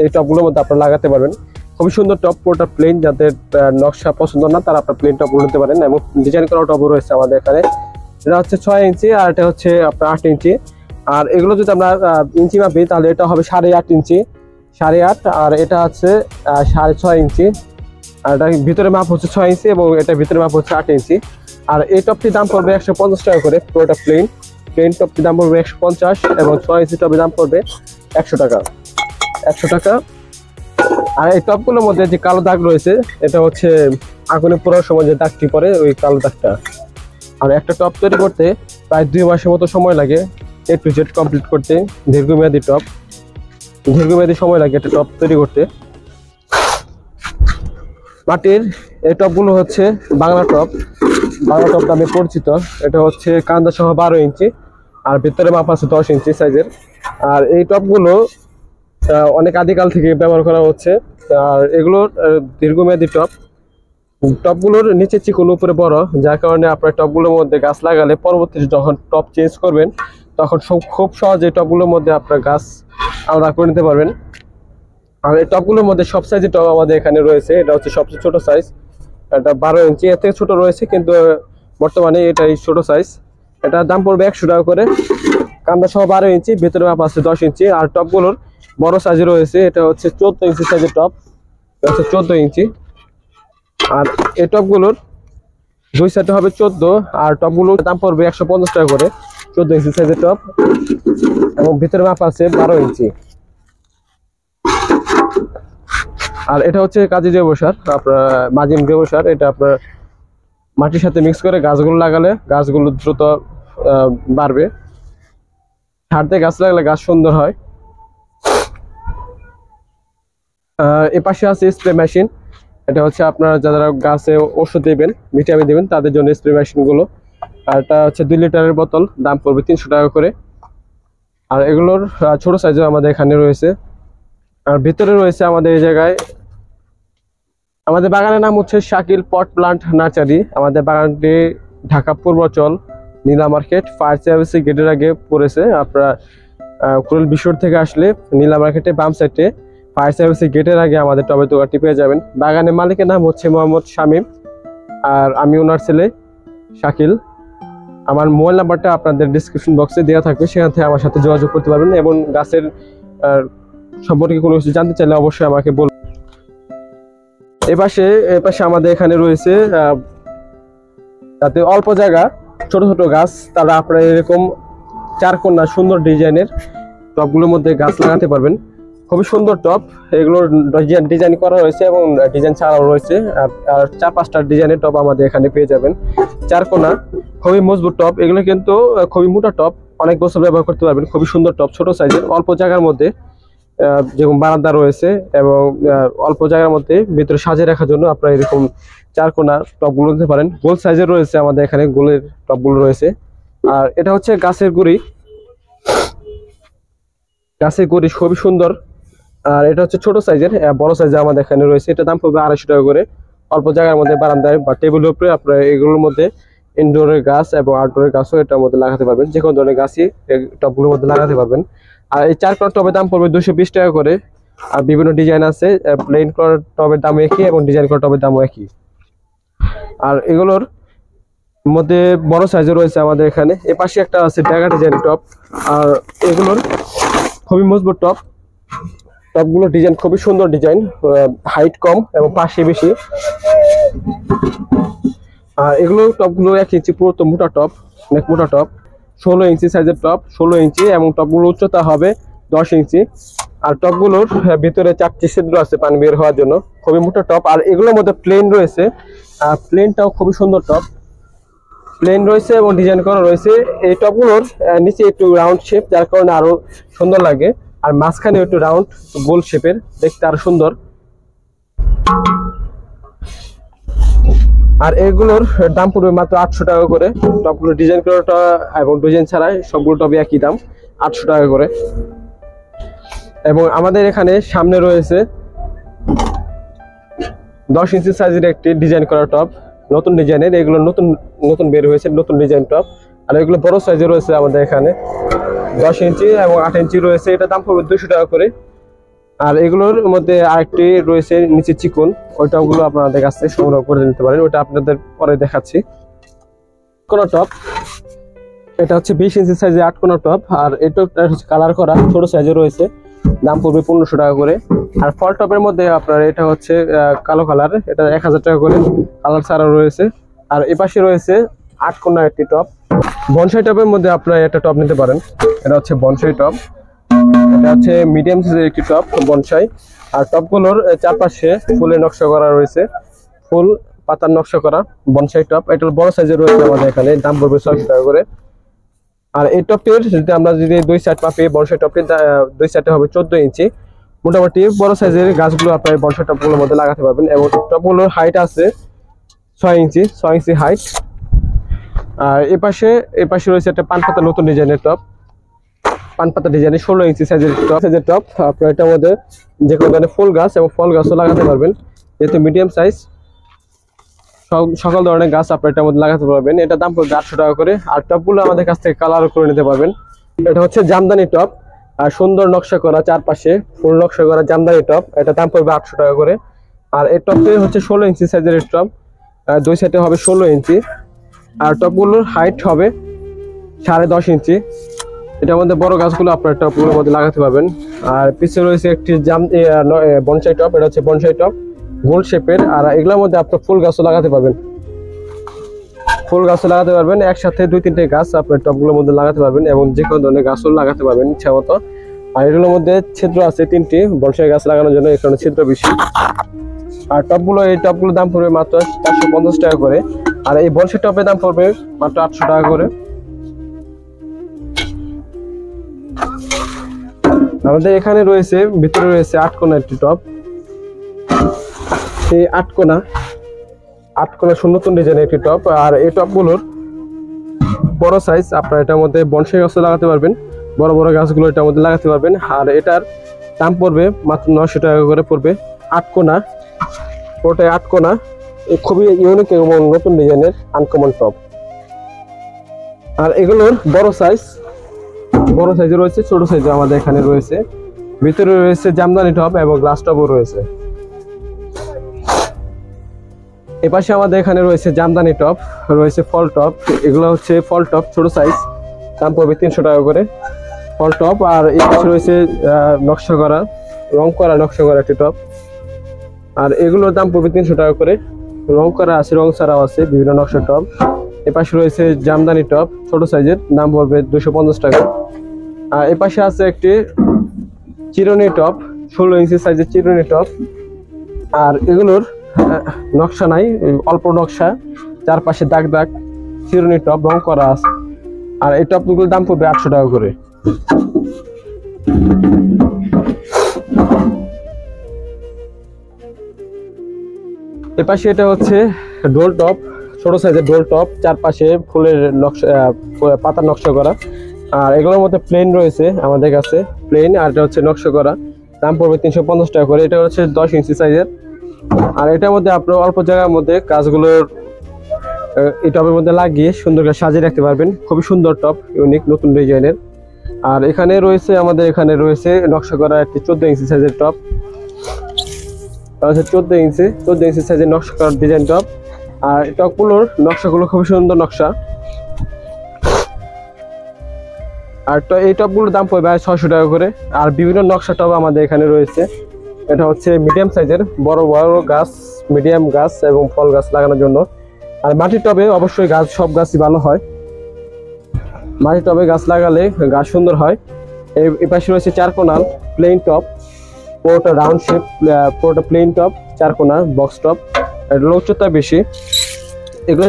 এই টপগুলোর মধ্যে আপনারা লাগাতে পারবেন। খুবই সুন্দর টপ, পুরোটা প্লেন। যাদের নকশা পছন্দ না তারা আপনার প্লেন টপগুলো নিতে পারেন। এবং ডিজাইন করা টপও রয়েছে আমাদের এখানে। এটা হচ্ছে 6 ইঞ্চি আর এটা হচ্ছে আপনার 8 ইঞ্চি। আর এগুলো যদি আমরা ইঞ্চি মাপি তাহলে এটা হবে 8.5 ইঞ্চি, 8.5, আর এটা আছে 6.5 ইঞ্চি, আর এটা ভিতরে মাপ হচ্ছে 6 ইঞ্চি এবং এটা ভিতরে মাপ হচ্ছে 8 ইঞ্চি। আর এই টপটির দাম পড়বে 150 টাকা করে, পুরোটা প্লেন টপটির দাম পড়বে 150 এবং 6 ইঞ্চি টপের দাম পড়বে 100 টাকা। আর এই টপগুলোর মধ্যে যে কালো দাগ রয়েছে এটা হচ্ছে আগুনে পোড়ার সময় যে দাগটি পড়ে ওই কালো দাগটা। আর একটা টপ তৈরি করতে প্রায় 2 মাসের মতো সময় লাগে, A to Z কমপ্লিট করতে। দীর্ঘমেয়াদী সময় লাগে একটা টপ তৈরি করতে। মাটির এই টপগুলো হচ্ছে বাংলা টপ নামে পরিচিত। এটা হচ্ছে কান্দা সহ 12 ইঞ্চি আর ভিতরে মাপ আছে 10 ইঞ্চি সাইজের। আর এই টপগুলো অনেক আদিকাল থেকে ব্যবহার করা হচ্ছে। আর এগুলোর দীর্ঘমেয়াদী টপগুলোর নিচে চিকন উপরে বড়, যার কারণে আপনার টপগুলোর মধ্যে গাছ লাগালে পরবর্তীতে যখন টপ চেঞ্জ করবেন তখন খুব সহজে টপগুলোর মধ্যে আপনার গাছ আলাদা করে নিতে পারবেন। আর এই টপগুলোর মধ্যে সব সাইজের টপ আমাদের এখানে রয়েছে। এটা হচ্ছে সবচেয়ে ছোট সাইজ, এটা 12 ইঞ্চি, এর থেকে ছোট রয়েছে কিন্তু বর্তমানে এটাই ছোট সাইজ। এটার দাম পড়বে 100 টাকা করে, কান্দা সহ 12 ইঞ্চি, ভেতরে মাপ আছে 10 ইঞ্চি। আর টপগুলোর বড় সাইজে রয়েছে, এটা হচ্ছে 14 ইঞ্চি সাইজের টপ, এটা হচ্ছে 14 ইঞ্চি। আর এই টপগুলোর দুই সাইডে হবে 14, আর টপগুলোর দাম পড়বে 150 টাকা করে, 14 ইঞ্চি সাইজের টপ এবং ভিতরে মাপ আছে 12 ইঞ্চি। আর এটা হচ্ছে কাজী জৈব সার, আপনার মাজিম জৈব সার। এটা আপনার মাটির সাথে মিক্স করে গাছগুলো লাগালে গাছগুলো দ্রুত বাড়বে। সার দিয়ে গাছ লাগালে গাছ সুন্দর হয়। এ পাশে আছে স্প্রে মেশিন। এটা হচ্ছে আপনারা যারা গাছে ওষুধ দেবেন, ভিটামিন দেবেন তাদের জন্য স্প্রে মেশিনগুলো। আর এটা হচ্ছে 2 লিটারের বোতল, দাম পড়বে 300 টাকা করে। আর এগুলোর ছোট সাইজও আমাদের এখানে রয়েছে। আর ভিতরে রয়েছে আমাদের এই জায়গায়, আমাদের বাগানের নাম হচ্ছে শাকিল পট প্লান্ট নার্সারি। আমাদের বাগানটি ঢাকা পূর্বাচল নীলা মার্কেট ফায়ার সার্ভিসের গেটের আগে পড়েছে। আপনারা কুড়িল বিশ্বর থেকে আসলে নীলা মার্কেটে বাম সাইডে ফায়ার সার্ভিসের গেটের আগে আমাদের টবের দোকানটি পেয়ে যাবেন। বাগানের মালিকের নাম হচ্ছে মোহাম্মদ শামীম, আর আমি ওনার ছেলে শাকিল। আমার মোবাইল নাম্বারটা আপনাদের ডিসক্রিপশন বক্সে দেওয়া থাকবে, সেখান থেকে আমার সাথে যোগাযোগ করতে পারবেন এবং গাছের সম্পর্কে কোনো কিছু জানতে চাইলে অবশ্যই আমাকে বলুন। এপাশে আমাদের এখানে রয়েছে তাতে অল্প জায়গা ছোট ছোট গাছ, তারা আপনারা এরকম 4 কোণা সুন্দর ডিজাইনের টপগুলোর মধ্যে গাছ লাগাতে পারবেন। খুবই সুন্দর টপ, এগুলোর ডিজাইন করা রয়েছে এবং ডিজাইন ছাড়াও রয়েছে। আর 4-5টা ডিজাইনের টপ আমাদের এখানে পেয়ে যাবেন। 4 কোণা খুবই মজবুত টপ, এগুলো কিন্তু খুবই মোটা টপ, অনেক বছর ব্যবহার করতে পারবেন। খুবই সুন্দর টপ, ছোট সাইজের, অল্প জায়গার মধ্যে যেরকম বারান্দা রয়েছে এবং অল্প জায়গার মধ্যে ভিতরে সাজিয়ে রাখার জন্য আপনারা এরকম 4 কোণা টপগুলো নিতে পারেন। গোল সাইজের রয়েছে আমাদের এখানে, গোলের টপগুলো রয়েছে। আর এটা হচ্ছে গাছের গুড়ি খুবই সুন্দর। আর এটা হচ্ছে ছোট সাইজের, বড় সাইজের আমাদের এখানে রয়েছে। এটা দাম পড়বে 250 টাকা করে। অল্প জায়গার মধ্যে বারান্দায় বা টেবিলের উপরে আপনারা এগুলোর মধ্যে ইনডোরের গাছ এবং আউটডোরের গাছও এটার মধ্যে লাগাতে পারবেন, যে কোনো ধরনের গাছই এই টপগুলোর মধ্যে লাগাতে পারবেন। আর এই 4 কোণা টবের দাম পড়বে 220 টাকা করে। আর বিভিন্ন ডিজাইন আছে, প্লেন করা টবের দাম একই এবং ডিজাইন করা টবের দামও একই। আর এগুলোর মধ্যে বড় সাইজের রয়েছে আমাদের এখানে। এ পাশে একটা আছে ড্যাগা ডিজাইন টপ, আর এগুলোর খুবই মজবুত টপগুলোর ডিজাইন খুবই সুন্দর ডিজাইন, হাইট কম এবং পাশে বেশি। আর এগুলো টপগুলো 1 ইঞ্চি পুরো মোটা টপ, অনেক মোটা টপ, 16 ইঞ্চি সাইজের টপ, 16 ইঞ্চি এবং টপগুলোর উচ্চতা হবে 10 ইঞ্চি। আর টপগুলোর ভিতরে 4টি ছিদ্র আছে পানি বের হওয়ার জন্য, খুবই মোটা টপ। আর এগুলোর মধ্যে প্লেন রয়েছে, আর প্লেনটাও খুবই সুন্দর টপ, প্লেন রয়েছে এবং ডিজাইন করা রয়েছে। এই টপগুলোর নিচে একটু রাউন্ড শেপ, যার কারণে আরো সুন্দর লাগে। আর মাঝখানে একটু রাউন্ড গোল শেপের, দেখতে আরো সুন্দর। আর এগুলোর দাম পড়বে মাত্র 800 টাকা করে। টপগুলো ডিজাইন করাটা এবং ডিজাইন ছাড়াই সবগুলো টপে একই দাম, 800 টাকা করে। এবং আমাদের এখানে সামনে রয়েছে 10 ইঞ্চি সাইজের একটি ডিজাইন করা টপ, নতুন ডিজাইনের। এগুলো নতুন বের হয়েছে, নতুন ডিজাইন টপ। আর এগুলো বড় সাইজের রয়েছে আমাদের এখানে, 10 ইঞ্চি এবং 8 ইঞ্চি রয়েছে। এটা দাম পড়বে 200 টাকা করে। আর এগুলোর মধ্যে আরেকটি রয়েছে নিচে চিকন, ওই টপগুলো আপনাদের কাছে সংগ্রহ করে নিতে পারেন, ওটা আপনাদের পরে দেখাচ্ছি। কোন টপ এটা হচ্ছে 20 ইঞ্চি সাইজে 8 কোণা টপ, আর এটা হচ্ছে কালার করা ছোট সাইজে রয়েছে, দাম পড়বে 1500 টাকা করে। আর ফল টপের মধ্যে আপনার এটা হচ্ছে কালো কালার, এটা 1000 টাকা করে কালার ছাড়া রয়েছে। আর এই পাশে রয়েছে 8 কোণা একটি টপ। বনসাই টপের মধ্যে আপনারা একটা টপ নিতে পারেন, এটা হচ্ছে বনসাই টপ। এটা হচ্ছে মিডিয়াম সাইজের একটি টপ বনসাই। আর টপগুলোর চারপাশে ফুলের নকশা করা রয়েছে, ফুল পাতার নকশা করা বনসাই টপ। এটা বড় সাইজের রয়েছে আমাদের এখানে, দাম পড়বে 600 টাকা করে। আর এই টপটির যদি আমরা যদি 2 সাইড মাপি, বনসাই টপটির 2 সাইডে হবে 14 ইঞ্চি। মোটামুটি বড় সাইজের গাছগুলো আপনার বনসাই টপগুলোর মধ্যে লাগাতে পারবেন। এবং টপগুলোর হাইট আছে 6 ইঞ্চি হাইট। আর এই পাশে রয়েছে একটা পান পাতা নতুন ডিজাইনের টপ, পান পাতা ডিজাইনের 16 ইঞ্চি সাইজের টপ। আপনার এটার মধ্যে যে কোনো ধরনের ফুল গাছ এবং ফল গাছও লাগাতে পারবেন, যেহেতু মিডিয়াম সাইজ সকল ধরনের গাছ আপনার এটার মধ্যে লাগাতে পারবেন। এটা দাম পড়বে 800 টাকা করে। আর টপগুলো আমাদের কাছ থেকে কালার করে নিতে পারবেন। এটা হচ্ছে জামদানি টপ, আর সুন্দর নকশা করা চারপাশে ফুল নকশা করা জামদানি টপ, এটা দাম পড়বে 800 টাকা করে। আর এই টপটি হচ্ছে 16 ইঞ্চি সাইজের টপ, 2 সাইডে হবে 16 ইঞ্চি। আর টপগুলোর হাইট হবে 10.5 ইঞ্চি। এটার মধ্যে বড় গাছগুলো আপনার টপগুলোর মধ্যে লাগাতে পারবেন। আর পিছনে রয়েছে একটি বনসাই টপ, এটা হচ্ছে বনসাই টপ গোল শেপের। আর এগুলোর মধ্যে আপনার ফুল গাছও লাগাতে পারবেন, একসাথে 2-3টে গাছ আপনার টপগুলোর মধ্যে লাগাতে পারবেন, এবং যে কোনো ধরনের গাছও লাগাতে পারবেন ইচ্ছা মতো। আর এগুলোর মধ্যে ছিদ্র আছে 3টি, বনসাই গাছ লাগানোর জন্য এখানে ছিদ্র বেশি। আর এই টপগুলোর দাম পড়বে মাত্র 450 টাকা করে। আর এই বনসাই টপের দাম পড়বে মাত্র 800 টাকা করে। আমাদের এখানে রয়েছে, ভিতরে রয়েছে 8 কোণা একটি টপ। সেই 8 কোণা নতুন ডিজাইনের একটি টপ। আর এই টপগুলোর বড় সাইজ আপনার এটার মধ্যে বনসাই গাছও লাগাতে পারবেন, বড় বড় গাছগুলো এটার মধ্যে লাগাতে পারবেন। আর এটার দাম পড়বে মাত্র 900 টাকা করে পড়বে। 8 কোণা, পুরোটাই 8 কোণা, খুবই ইউনিক এবং নতুন ডিজাইনের আনকমন টপ। আর এগুলোর বড় সাইজে রয়েছে, ছোট সাইজে আমাদের এখানে রয়েছে। ভিতরে রয়েছে জামদানি টপ এবং গ্লাস টপও রয়েছে। এপাশে আমাদের এখানে রয়েছে জামদানি টপ, রয়েছে ফল টপ। এগুলো হচ্ছে ফল টপ ছোট সাইজ, দাম পড়বে 300 টাকা করে ফল টপ। আর এই পাশে রয়েছে নকশা করা একটি টপ, আর এগুলোর দাম পড়বে 300 টাকা করে। রং করা আছে, রং ছাড়াও আছে বিভিন্ন নকশার টপ। এপাশে রয়েছে জামদানি টপ ছোট সাইজের, দাম পড়বে 250 টাকা। আর এপাশে আছে একটি চিরুনি টপ, 16 ইঞ্চি সাইজের চিরুনি টপ। আর এগুলোর নকশা নাই, অল্প নকশা, চারপাশে দাগ চিরুনি টপ, রং করা আছে। আর এই টপগুলোর দাম পড়বে 800 টাকা করে। এপাশে এটা হচ্ছে ডোল টপ, ছোট সাইজের ডোল টপ, চারপাশে ফুলের নকশা, পাতার নকশা করা। আর এগুলোর মধ্যে প্লেন রয়েছে আমাদের কাছে, প্লেন। আর এটা হচ্ছে নকশা করা, দাম পড়বে 350 টাকা করে। এটা হচ্ছে 10 ইঞ্চি সাইজের। আর এটার মধ্যে আপনার অল্প জায়গার মধ্যে গাছগুলোর এই টপের মধ্যে লাগিয়ে সুন্দর করে সাজিয়ে রাখতে পারবেন। খুবই সুন্দর টপ, ইউনিক নতুন ডিজাইনের। আর এখানে রয়েছে নকশা করা একটি 14 ইঞ্চি সাইজের টপ, 14 ইঞ্চি সাইজের নকশা করা ডিজাইন টপ। আর টপগুলোর নকশাগুলো খুবই সুন্দর নকশা। আর এই টপগুলোর দাম পড়বে 600 টাকা করে। আর বিভিন্ন নকশা টপ আমাদের এখানে রয়েছে। এটা হচ্ছে মিডিয়াম সাইজের বড় গাছ, মিডিয়াম গাছ এবং ফল গাছ লাগানোর জন্য। আর মাটির টবে অবশ্যই সব গাছই ভালো হয়, মাটির টবে গাছ লাগালে গাছ সুন্দর হয়। এই পাশে রয়েছে 4 কোণা প্লেন টপ, পুরোটা রাউন্ড শেপ, পুরোটা প্লেন টপ, 4 কোণা বক্স টপ। এগুলো উচ্চতা বেশি। এগুলো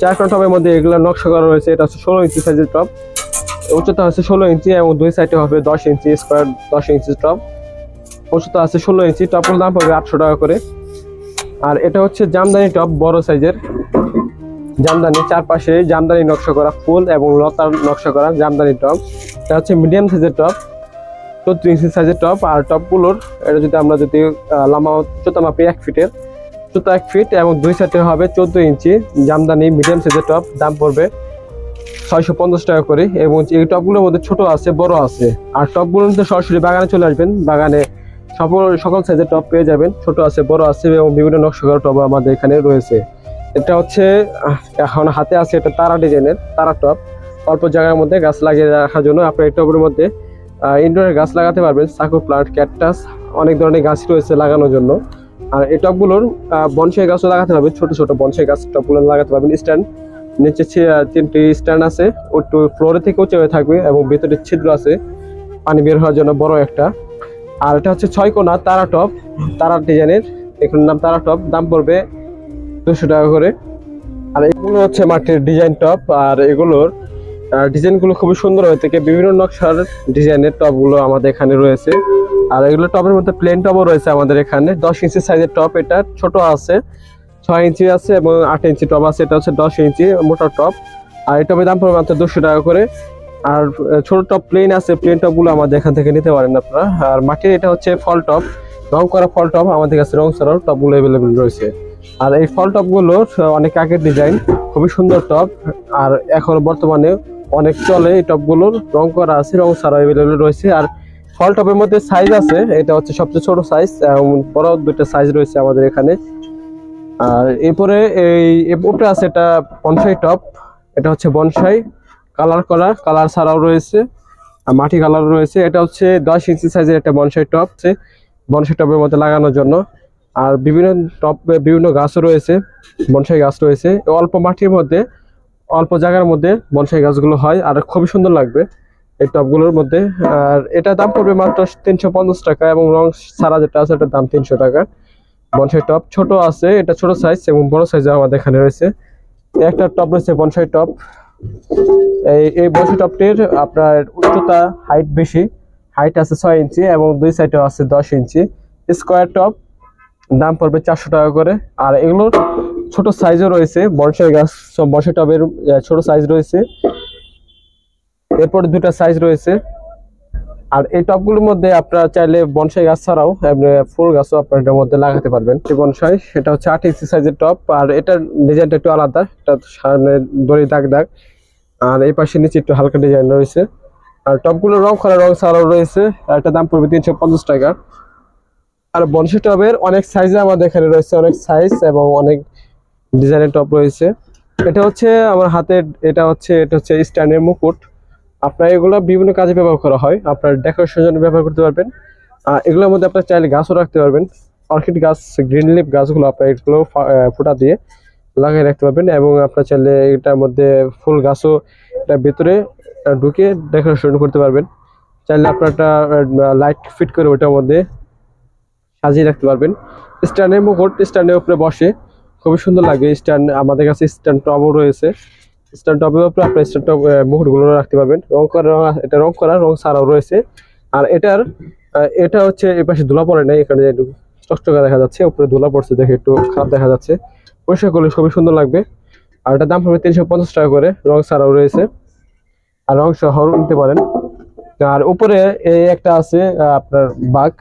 4 কোণা টপের মধ্যে এগুলো নকশা করা রয়েছে। এটা হচ্ছে 16 ইঞ্চি সাইজের টপ, উচ্চতা হচ্ছে 16 ইঞ্চি এবং 2 সাইডে হবে 10 ইঞ্চি স্কোয়ার, 10 ইঞ্চি টপ, উচ্চতা আছে 16 ইঞ্চি। টপের দাম পড়বে 800 টাকা করে। আর এটা হচ্ছে জামদানি টপ, বড় সাইজের জামদানি, চারপাশে জামদানি নকশা করা ফুল এবং লতার নকশা করা জামদানি টপ। এটা হচ্ছে মিডিয়াম সাইজের টপ, 14 ইঞ্চি সাইজের টপ। আর টপগুলোর এটা যদি আমরা লম্বা উচ্চতা মাপি 1 ফিটের, উচ্চতা 1 ফিট এবং 2 সাইডে হবে 14 ইঞ্চি জামদানি মিডিয়াম সাইজের টপ, দাম পড়বে 650 টাকা করে। এবং এই টপগুলোর মধ্যে ছোট আছে, বড় আছে। আর টপগুলোর মধ্যে সরাসরি বাগানে চলে আসবেন, বাগানে সকল সাইজের টপ পেয়ে যাবেন, ছোট আছে, বড় আছে এবং বিভিন্ন নকশা করা টপ আমাদের এখানে রয়েছে। এটা হচ্ছে এখন হাতে আছে, এটা তারা ডিজাইনের তারা টপ, অল্প জায়গার মধ্যে গাছ লাগিয়ে রাখার জন্য আপনি এই টবের মধ্যে ইনডোরের গাছ লাগাতে পারবেন। সাকুর প্লান্ট, ক্যাকটাস, অনেক ধরনের গাছ রয়েছে লাগানোর জন্য। আর এই টবগুলোর বনসাই গাছও লাগাতে পারবেন, ছোট ছোট বনসাই গাছ টবগুলো লাগাতে পারবেন। স্ট্যান্ড নিচে 3টি স্ট্যান্ড আছে, একটু ফ্লোরে থেকে উঁচু হয়ে থাকবে এবং ভিতরে ছিদ্র আছে পানি বের হওয়ার জন্য বড় একটা। আর এটা হচ্ছে 6 কোণা তারা টব, তারা ডিজাইনের, এখানের নাম তারা টব, দাম পড়বে 200 টাকা করে। আর এগুলো হচ্ছে মাটির ডিজাইন টব, আর এগুলোর ডিজাইনগুলো খুবই সুন্দর হয়ে থাকে, বিভিন্ন নকশার ডিজাইনের টবগুলো আমাদের এখানে রয়েছে। আর এগুলো টবের মধ্যে প্লেন টবও রয়েছে আমাদের এখানে। 10 ইঞ্চি সাইজের টব, এটা ছোট আছে, 6 ইঞ্চি আছে এবং 8 ইঞ্চি টব আছে। এটা হচ্ছে 10 ইঞ্চি মোটা টব, আর এই টবের দাম পড়বে মাত্র 200 টাকা করে। আর ছোট টব প্লেন আছে, প্লেন টবগুলো আমাদের এখান থেকে নিতে পারেন আপনারা। আর মাটির এটা হচ্ছে ফল টব, রং করা ফল টব, আমাদের কাছে রং ছাড়াও টবগুলো অ্যাভেলেবেল রয়েছে। আর এই ফল টবগুলো অনেক আগের ডিজাইন, খুবই সুন্দর টব, আর এখন বর্তমানে অনেক চলে। এই টবগুলোর রং করা আছে, রং ছাড়াও অ্যাভেলেবেল রয়েছে। আর ফল টবের মধ্যে সাইজ আছে, এটা হচ্ছে সবচেয়ে ছোট সাইজ, বড় 2টা সাইজ রয়েছে আমাদের এখানে। আর এরপরে এই উপরে আছে এটা বনসাই টব, এটা হচ্ছে বনসাই কালার করা, কালার ছাড়াও রয়েছে, আর মাটি কালার রয়েছে। এটা হচ্ছে 10 ইঞ্চি সাইজের একটা বনসাই টব, বনসাই টবের মধ্যে লাগানোর জন্য। আর বিভিন্ন টব বিভিন্ন গাছও রয়েছে, বনসাই গাছ রয়েছে। অল্প মাটির মধ্যে, অল্প জায়গার মধ্যে বনসাই গাছগুলো হয়, আর খুবই সুন্দর লাগবে এই টবগুলোর মধ্যে। আর এটা দাম পড়বে মাত্র 350 টাকা, এবং রং ছাড়া যেটা আছে এটার দাম 300 টাকা। বনসাই টব ছোট আছে, এটা ছোট সাইজ এবং বড় সাইজ আমাদের এখানে রয়েছে। একটা টব রয়েছে বনসাই টব, এই বনসাই টবটির আপনার উচ্চতা হাইট বেশি, হাইট আছে 6 ইঞ্চি এবং 2 সাইডে আছে 10 ইঞ্চি। স্কোয়ার টব, দাম পড়বে 400 টাকা করে। আর এগুলোর ছোট সাইজও রয়েছে, বনসাই গাছ সব বনসাই টবের ছোট সাইজ রয়েছে, এরপর 2টা সাইজ রয়েছে। আর এই টবগুলোর মধ্যে আপনারা চাইলে বনসাই গাছ ছাড়াও ফুল গাছও আপনার এটার মধ্যে লাগাতে পারবেন। বনসাই সেটা হচ্ছে 8 ইঞ্চি সাইজের টব, আর এটার ডিজাইনটা একটু আলাদা, এটা সামনে দড়ি দাগ দাগ, আর এই পাশে নিচে একটু হালকা ডিজাইন রয়েছে। আর টবগুলো রং করা, রং ছাড়াও রয়েছে, আর এটার দাম পড়বে 350 টাকা। আর বনসাই টবের অনেক সাইজে আমাদের এখানে রয়েছে, অনেক সাইজ এবং অনেক ডিজাইনের টব রয়েছে। এটা হচ্ছে আমার হাতের, এটা হচ্ছে স্ট্যান্ডের মুকুট। আপনার এগুলো বিভিন্ন কাজে ব্যবহার করা হয়, আপনার ডেকোরেশনের জন্য ব্যবহার করতে পারবেন। এগুলোর মধ্যে আপনার চাইলে গাছও রাখতে পারবেন, অর্কিড গাছ, গ্রিন লিফ গাছগুলো আপনার এগুলো ফুটা দিয়ে লাগিয়ে রাখতে পারবেন। এবং আপনার চাইলে এটার মধ্যে ফুল গাছও এটার ভিতরে ঢুকে ডেকোরেশন করতে পারবেন। চাইলে আপনার একটা লাইট ফিট করে ওটার মধ্যে সাজিয়ে রাখতে পারবেন। স্ট্যান্ডের মুকুট, স্ট্যান্ডের উপরে বসে খুবই সুন্দর লাগে। স্ট্যান্ড আমাদের কাছে স্ট্যান্ড টবও রয়েছে, স্ট্যান্ড টবের উপরে আপনার স্ট্যান্ড টব মুকুটগুলো রাখতে পারবেন। রং করা, এটা রং করা, রং ছাড়াও রয়েছে। আর এটা হচ্ছে এই পাশে ধুলা পড়ে নাই, এখানে একটু চকচকা দেখা যাচ্ছে, উপরে ধুলা পড়ছে দেখে একটু খারাপ দেখা যাচ্ছে। পরিষ্কার করলে খুবই সুন্দর লাগবে। আর এটা দাম পড়বে 350 টাকা করে, রং ছাড়াও রয়েছে, আর রং সহ নিতে পারেন। আর উপরে এই একটা আছে আপনার বাগ,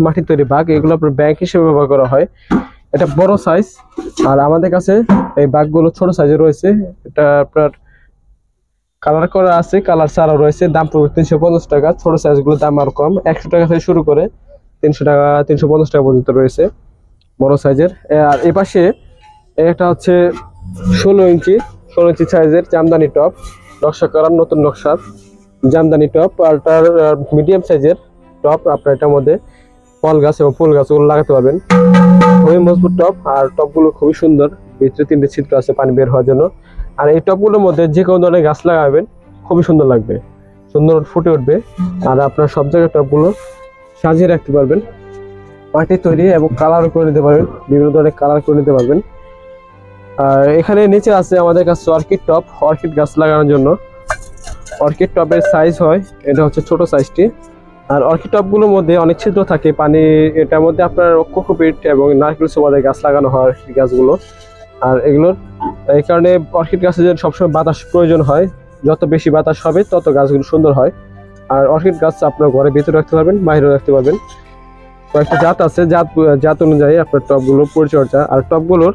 মাটির তৈরি বাগ, এগুলো আপনার ব্যাংক হিসেবে ব্যবহার করা হয়। এটা বড় সাইজ, আর আমাদের কাছে এই বাগগুলো ছোট সাইজে রয়েছে। এটা আপনার কালার করা আছে, কালার ছাড়াও রয়েছে, দাম পড়বে 350 টাকা। ছোট সাইজগুলোর দাম আর কম, 100 টাকা থেকে শুরু করে 300 টাকা, 350 টাকা পর্যন্ত রয়েছে বড় সাইজের। আর এই পাশে একটা হচ্ছে 16 ইঞ্চি সাইজের জামদানি টপ, নকশা করা, নতুন নকশার জামদানি টপ। আর তার মিডিয়াম সাইজের টপ, আপনার এটার মধ্যে ফল গাছ এবং ফুল গাছগুলো লাগাতে পারবেন। খুবই মজবুত টপ, আর টপগুলো খুবই সুন্দর, ভিতরে 3টে ছিদ্র আছে পানি বের হওয়ার জন্য। আর এই টপগুলোর মধ্যে যে কোনো ধরনের গাছ লাগাবেন খুবই সুন্দর লাগবে, সুন্দর ফুটে উঠবে। আর আপনার সব জায়গায় টপগুলো সাজিয়ে রাখতে পারবেন, মাটির তৈরি এবং কালার করে নিতে পারবেন, বিভিন্ন ধরনের কালার করে নিতে পারবেন। আর এখানে নিচে আছে আমাদের কাছে অর্কিড টপ, অর্কিড গাছ লাগানোর জন্য। অর্কিড টপের সাইজ হয়, এটা হচ্ছে ছোট সাইজটি। আর অর্কিড টপগুলোর মধ্যে অনেক ছিদ্র থাকে পানি, এটার মধ্যে আপনার কোকোপিট এবং নারকেল সুবাদে গাছ লাগানো হয় অর্কিড গাছগুলো। আর এগুলোর এই কারণে অর্কিড গাছের সবসময় বাতাস প্রয়োজন হয়, যত বেশি বাতাস হবে তত গাছগুলো সুন্দর হয়। আর অর্কিড গাছ আপনার ঘরের ভিতরে রাখতে পারবেন, বাইরেও রাখতে পারবেন। কয়েকটা জাত আছে, জাত অনুযায়ী আপনার টপগুলোর পরিচর্যা। আর টপগুলোর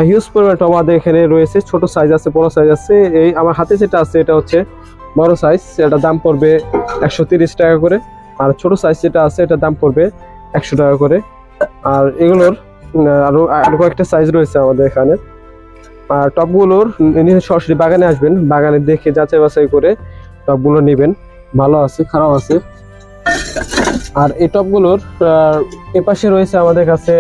হিউজ পরিমাণ টপ আমাদের এখানে রয়েছে, ছোট সাইজ আছে, বড় সাইজ আছে। এই আমার হাতে যেটা আছে এটা হচ্ছে বড় সাইজ, এটা দাম পড়বে 130 টাকা করে। আর ছোট সাইজ যেটা আছে এটা দাম পড়বে 100 টাকা করে। আর এগুলোর আরো কয়েকটা সাইজ রয়েছে আমাদের এখানে। আর টবগুলোর সরাসরি বাগানে আসবেন, বাগানে দেখে যাচাই বাছাই করে টবগুলো নেবেন, ভালো আছে খারাপ আছে। আর এই টবগুলোর এপাশে রয়েছে আমাদের কাছে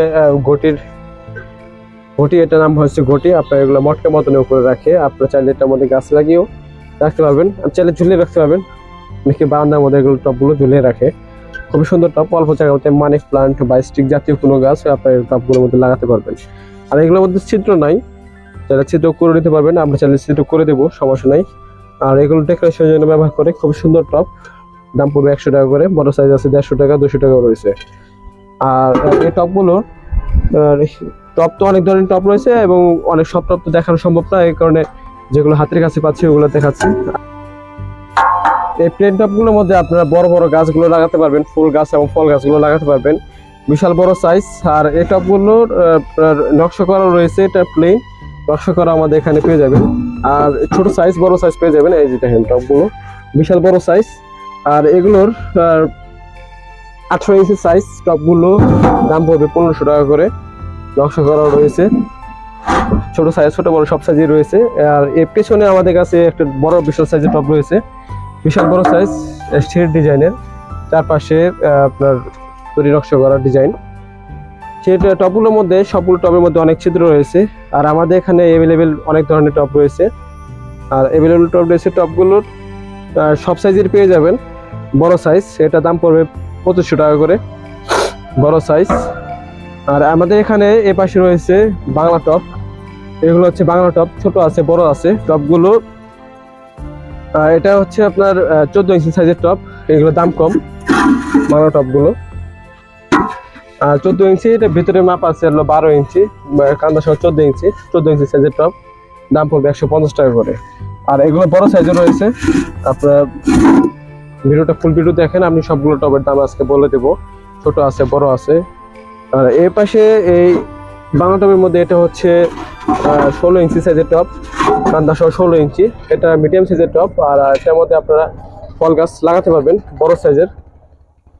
ঘটি, এটার নাম হচ্ছে ঘটি। আপনার এগুলো মটকা মতনের উপরে রাখে, আপনার চাইলে এটার মধ্যে গাছ লাগিয়েও রাখতে পারবেন, চাইলে ঝুলিয়ে রাখতে পারবেন, নাকি বারান্দার মধ্যে এগুলো টবগুলো ঝুলিয়ে রাখে। খুবই সুন্দর টব, অল্প জায়গার মধ্যে মানি প্লান্ট বা স্টিক জাতীয় কোনো গাছ আপনার টবগুলোর মধ্যে লাগাতে পারবেন। আর এগুলোর মধ্যে ছিদ্র নাই, চাইলে ছিদ্র করে নিতে পারবেন, আমরা চাইলে ছিদ্র করে দেবো, সমস্যা নাই। আর এগুলো ডেকোরেশনের জন্য ব্যবহার করে, খুবই সুন্দর টব, দাম পড়বে 100 টাকা করে, বড় সাইজ আছে 150 টাকা, 200 টাকা রয়েছে। আর এই টবগুলো টব তো অনেক ধরনের টব রয়েছে এবং অনেক সব টব তো দেখানো সম্ভব না, এই কারণে যেগুলো হাতের কাছে পাচ্ছি ওগুলো দেখাচ্ছি। এই প্লেন টবগুলোর মধ্যে আপনারা বড় বড় গাছগুলো লাগাতে পারবেন, ফুল গাছ এবং ফল গাছগুলো লাগাতে পারবেন, বিশাল বড় সাইজ। আর এই টবগুলোর নকশা করা রয়েছে, এটা প্লেন নকশা করা আমাদের এখানে পেয়ে যাবেন। আর ছোট সাইজ বড় সাইজ পেয়ে যাবেন, এই যে দেখেন টবগুলো বিশাল বড় সাইজ। আর এগুলোর 18 ইঞ্চি সাইজ টবগুলো দাম পড়বে 1500 টাকা করে, নকশা করা রয়েছে, ছোট সাইজ ছোট বড় সব সাইজই রয়েছে। আর এর পেছনে আমাদের কাছে একটা বড় বিশাল সাইজের টব রয়েছে, বিশাল বড় সাইজ স্টেট ডিজাইনের, চারপাশে আপনার তৈরি নকশা করা ডিজাইন। সেই টবগুলোর মধ্যে সবগুলো টবের মধ্যে অনেক ছিদ্র রয়েছে। আর আমাদের এখানে অ্যাভেলেবেল অনেক ধরনের টব রয়েছে, আর অ্যাভেলেবেল টব রয়েছে, টবগুলোর সব সাইজের পেয়ে যাবেন। বড় সাইজ এটা দাম পড়বে 2500 টাকা করে, বড় সাইজ। আর আমাদের এখানে এ পাশে রয়েছে বাংলা টব, এগুলো হচ্ছে বাংলা টব, ছোট আছে বড় আছে টবগুলো। এটা হচ্ছে আপনার 14 ইঞ্চি সাইজের টব, এগুলো দাম কম বাংলা টবগুলো। আর 14 ইঞ্চি, এটা ভিতরে মাপ আছে হলো 12 ইঞ্চি, কান্দা সহ 14 ইঞ্চি সাইজের টব, দাম পড়বে 150 টাকা করে। আর এগুলো বড় সাইজের রয়েছে, আপনার ভিডিওটা ফুল ভিডিও দেখেন, আমি সবগুলো টবের দাম আজকে বলে দেবো, ছোট আছে বড় আছে। আর এই পাশে এই বাংলা টবের মধ্যে এটা হচ্ছে 16 ইঞ্চি সাইজের টব, কান্দা সহ 16 ইঞ্চি, এটা মিডিয়াম সাইজের টব। আর এটার মধ্যে আপনারা ফল গাছ লাগাতে পারবেন বড় সাইজের।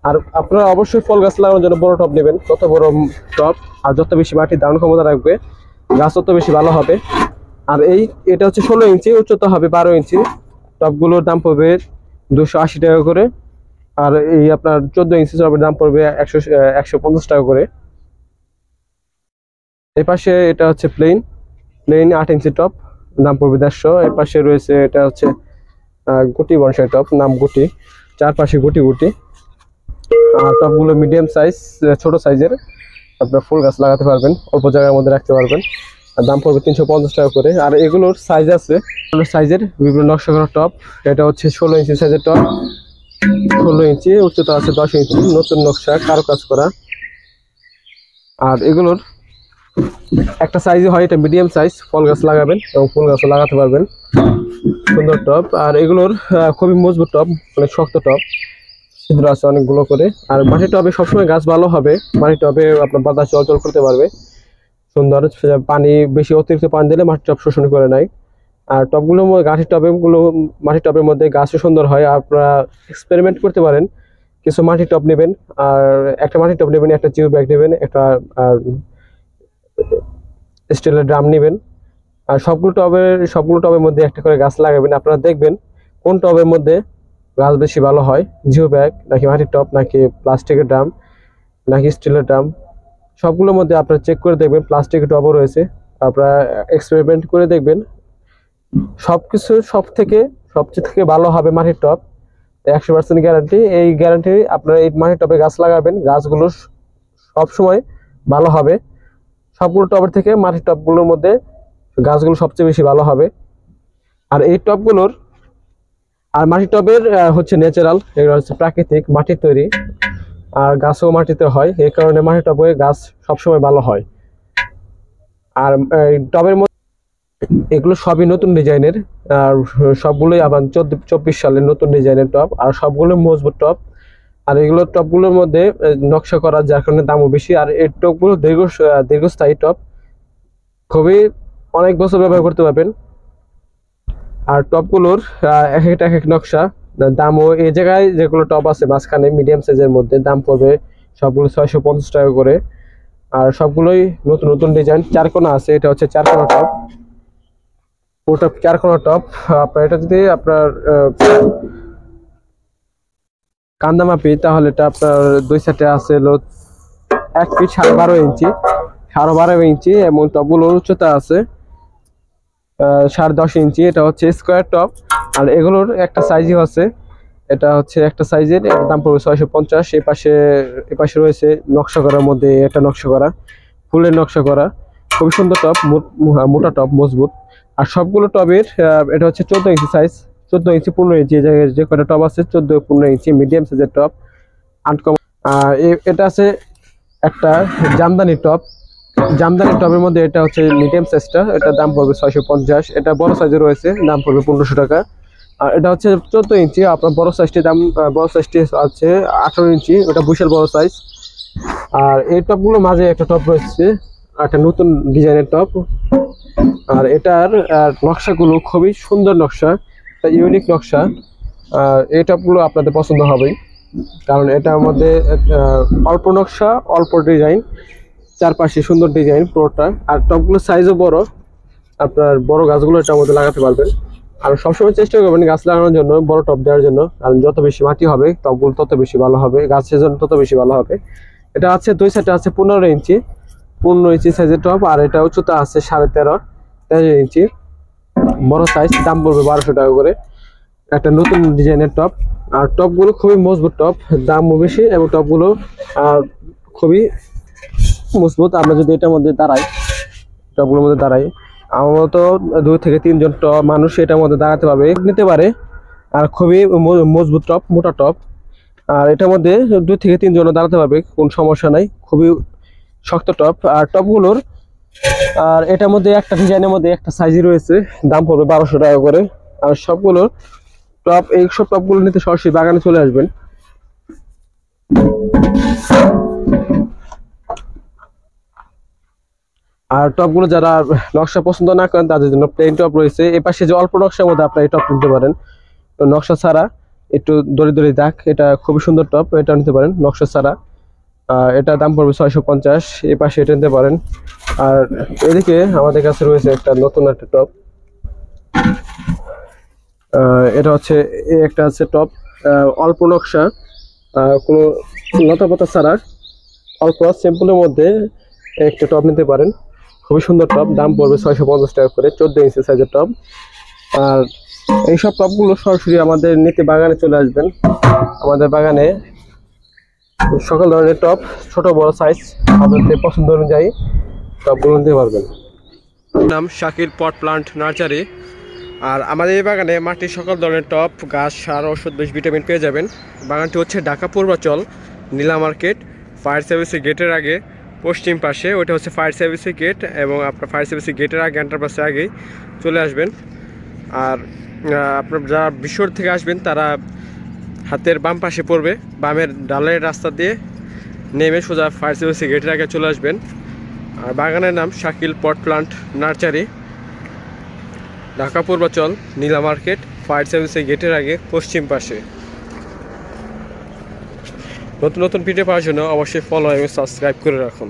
আর আপনারা অবশ্যই ফল গাছ লাগানোর জন্য বড় টব নেবেন, যত বড় টব আর যত বেশি মাটির ধারণ ক্ষমতা রাখবে গাছ তত বেশি ভালো হবে। আর এটা হচ্ছে 16 ইঞ্চি, উচ্চতা হবে 12 ইঞ্চি, টবগুলোর দাম পড়বে 280 টাকা করে। আর এই আপনার 14 ইঞ্চি টবের দাম পড়বে 150 টাকা করে। এই পাশে এটা হচ্ছে প্লেন 8 ইঞ্চি টপ, দাম পড়বে 150। এর পাশে রয়েছে এটা হচ্ছে গুটি বনসাই টপ, নাম গুটি, চারপাশে গুটি গুটি। আর টপগুলো মিডিয়াম সাইজ, ছোট সাইজের, আপনার ফুল গাছ লাগাতে পারবেন, অল্প জায়গার মধ্যে রাখতে পারবেন। আর দাম পড়বে 350 টাকা করে। আর এগুলোর সাইজ আছে, সাইজের বিভিন্ন নকশা করা টপ, এটা হচ্ছে 16 ইঞ্চি সাইজের টপ, 16 ইঞ্চি, উচ্চতা আছে 10 ইঞ্চি, নতুন নকশা কারো কাজ করা। আর এগুলোর একটা সাইজে হয়, এটা মিডিয়াম সাইজ, ফল গাছ লাগাবেন এবং ফুল গাছও লাগাতে পারবেন, সুন্দর টপ। আর এগুলোর খুবই মজবুত টপ, অনেক শক্ত টপ, ছিদ্র আছে অনেকগুলো করে। আর মাটির টবে সবসময় গাছ ভালো হবে, মাটির টবে আপনার বাতাস চলাচল করতে পারবে সুন্দর, পানি বেশি অতিরিক্ত পানি দিলে মাটির টব শোষণ করে নেয়। আর টবগুলোর মাটির টবের মধ্যে গাছও সুন্দর হয়। আপনারা এক্সপেরিমেন্ট করতে পারেন, কিছু মাটির টব নেবেন, আর একটা মাটির টব নেবেন, একটা জিও ব্যাগ নেবেন, একটা স্টিলের ড্রাম নেবেন। আর সবগুলো টবের মধ্যে একটা করে গাছ লাগাবেন। আপনারা দেখবেন কোন টবের মধ্যে গাছ বেশি ভালো হয়, জিও ব্যাগ নাকি মাটির টব নাকি প্লাস্টিকের ড্রাম নাকি স্টিলের ড্রাম, সবগুলোর মধ্যে আপনারা চেক করে দেখবেন। প্লাস্টিকের টবও রয়েছে, আপনারা এক্সপেরিমেন্ট করে দেখবেন। সবচেয়ে থেকে ভালো হবে মাটির টব, 100% গ্যারান্টি। এই গ্যারান্টি, আপনারা এই মাটির টবে গাছ লাগাবেন, গাছগুলো সবসময় ভালো হবে। সবগুলো টবের থেকে মাটির টবগুলোর মধ্যে গাছগুলো সবচেয়ে বেশি ভালো হবে। আর এই টবগুলোর মাটির টবের হচ্ছে ন্যাচারাল, এগুলো হচ্ছে প্রাকৃতিক মাটির তৈরি, আর গাছও মাটিতে হয়, এই কারণে মাটির টবে গাছ সবসময় ভালো হয়। আর টবের মধ্যে এগুলো সবই নতুন ডিজাইনের, আর সবগুলোই আবার 24 সালের নতুন ডিজাইনের টব, আর সবগুলো মজবুত টব। আর এগুলো টবগুলোর মধ্যে নকশা করা, যার কারণে দামও বেশি। আর এই টবগুলো দীর্ঘস্থায়ী টব, খুবই অনেক বছর ব্যবহার করতে পারবেন। আর টবগুলোর এক এক নকশা, দামও এই জায়গায় যেগুলো টব আছে মাঝখানে মিডিয়াম সাইজের মধ্যে, দাম পড়বে সবগুলো 650 টাকা করে। আর সবগুলোই নতুন নতুন ডিজাইন, চারকোনা আছে, এটা হচ্ছে চারকোনা টব, ওটা 4 কোণা টপ। আপনার এটা যদি আপনার কান্দা মাপি, তাহলে এটা আপনার 2 সেটে আছে হলো 1 ফিট 12.5 ইঞ্চি, 12.5 ইঞ্চি, এবং টপগুলোর উচ্চতা আছে 10.5 ইঞ্চি। এটা হচ্ছে স্কোয়ার টপ। আর এগুলোর একটা সাইজই আছে, এটা হচ্ছে একটা সাইজের, এর দাম পড়বে 650। এপাশে রয়েছে নকশা করার মধ্যে একটা নকশা করা, ফুলের নকশা করা, খুবই সুন্দর টপ, মোটা টপ, মজবুত। আর সবগুলো টবের এটা হচ্ছে 14 ইঞ্চি সাইজ, 14 ইঞ্চি 15 ইঞ্চি, যে কটা টপ আছে 14-15 ইঞ্চি মিডিয়াম সাইজের টপ। আনকমন। আর এটা আছে একটা জামদানি টপ। জামদানি টপের মধ্যে এটা হচ্ছে মিডিয়াম সাইজটা, এটা দাম পড়বে 650। এটা বড় সাইজে রয়েছে, দাম পড়বে 1500 টাকা। আর এটা হচ্ছে 14 ইঞ্চি, আপনার বড় সাইজটি বড় সাইজটি আছে 18 ইঞ্চি, ওটা বিশাল বড় সাইজ। আর এই টপগুলো মাঝে একটা টপ রয়েছে, একটা নতুন ডিজাইনের টপ। আর এটার নকশাগুলো খুবই সুন্দর নকশা, একটা ইউনিক নকশা। আর এই টপগুলো আপনাদের পছন্দ হবেই, কারণ এটার মধ্যে অল্প নকশা, অল্প ডিজাইন, চারপাশে সুন্দর ডিজাইন পুরোটা। আর টপগুলোর সাইজও বড়, আপনার বড় গাছগুলো এটার মধ্যে লাগাতে পারবেন। আর সবসময় চেষ্টা করবেন গাছ লাগানোর জন্য বড় টপ দেওয়ার জন্য, কারণ যত বেশি মাটি হবে টপগুলো তত বেশি ভালো হবে, গাছের জন্য তত বেশি ভালো হবে। এটা আছে 2 সেটে আছে 15 ইঞ্চি, 15 ইঞ্চি সাইজের টপ। আর এটা উচ্চতা আছে 13.5 ইঞ্চি, বড় সাইজ, দাম পড়বে 1200 টাকা করে। একটা নতুন ডিজাইনের টপ। আর টপগুলো খুবই মজবুত টপ, দামও বেশি, এবং টপগুলো খুবই মজবুত। আমরা যদি এটার মধ্যে টপগুলোর মধ্যে দাঁড়াই, আমার মতো 2 থেকে 3 জন মানুষ এটার মধ্যে দাঁড়াতে পারবে, নিতে পারে। আর খুবই মজবুত টপ, মোটা টপ। আর এটার মধ্যে 2 থেকে 3 জন দাঁড়াতে পারবে, কোন সমস্যা নাই, খুবই শক্ত টপ। আর টপগুলোর এটার মধ্যে একটা ডিজাইনের মধ্যে একটা সাইজই রয়েছে, দাম পড়বে 1200 টাকা করে। আর সবগুলোর টপ, এই সব টপগুলো নিতে সরাসরি বাগানে চলে আসবেন। আর টপগুলো যারা নকশা পছন্দ না করেন তাদের জন্য প্লেন টপ রয়েছে। এপাশে যে অল্প নকশার মধ্যে আপনারা এই টপ নিতে পারেন, নকশা ছাড়া, একটু দড়ি দড়ি দাগ, এটা খুবই সুন্দর টপ, এটা নিতে পারেন নকশা ছাড়া। এটা দাম পড়বে 650। এই পাশে এটা নিতে পারেন। আর এদিকে আমাদের কাছে রয়েছে একটা নতুন একটা টপ, এটা হচ্ছে একটা আছে টপ, অল্প নকশা, কোনো লতা পাতা ছাড়া, অল্প সিম্পলের মধ্যে একটা টপ নিতে পারেন, খুবই সুন্দর টপ, দাম পড়বে 650 টাকা করে, 14 ইঞ্চি সাইজের টপ। আর এইসব টপগুলো সরাসরি আমাদের নিতে বাগানে চলে আসবেন। আমাদের বাগানে সকল ধরনের টপ, ছোট বড় সাইজ, আপনাদের পছন্দ অনুযায়ী টপগুলো নিতে পারবেন। নাম শাকিল পট প্লান্ট নার্সারি। আর আমাদের এই বাগানে মাটির সকল ধরনের টপ, গাছ, সার, ওষুধ, বেশ ভিটামিন পেয়ে যাবেন। বাগানটি হচ্ছে ঢাকা পূর্বাচল, নীলা মার্কেট, ফায়ার সার্ভিসের গেটের আগে পশ্চিম পাশে, ওইটা হচ্ছে ফায়ার সার্ভিসের গেট, এবং আপনার ফায়ার সার্ভিসের গেটের আগে আন্ডারপাসে আগেই চলে আসবেন। আর আপনার যারা বিশ্বর থেকে আসবেন তারা হাতের বাম পাশে পড়বে, বামের ডালের রাস্তা দিয়ে নেমে সোজা ফায়ার সার্ভিসের গেটের আগে চলে আসবেন। আর বাগানের নাম শাকিল পট প্লান্ট নার্সারি, ঢাকা পূর্বাচল, নীলা মার্কেট, ফায়ার সার্ভিসের গেটের আগে পশ্চিম পাশে। নতুন নতুন ভিডিও পাওয়ার জন্য অবশ্যই ফলো এবং সাবস্ক্রাইব করে রাখুন।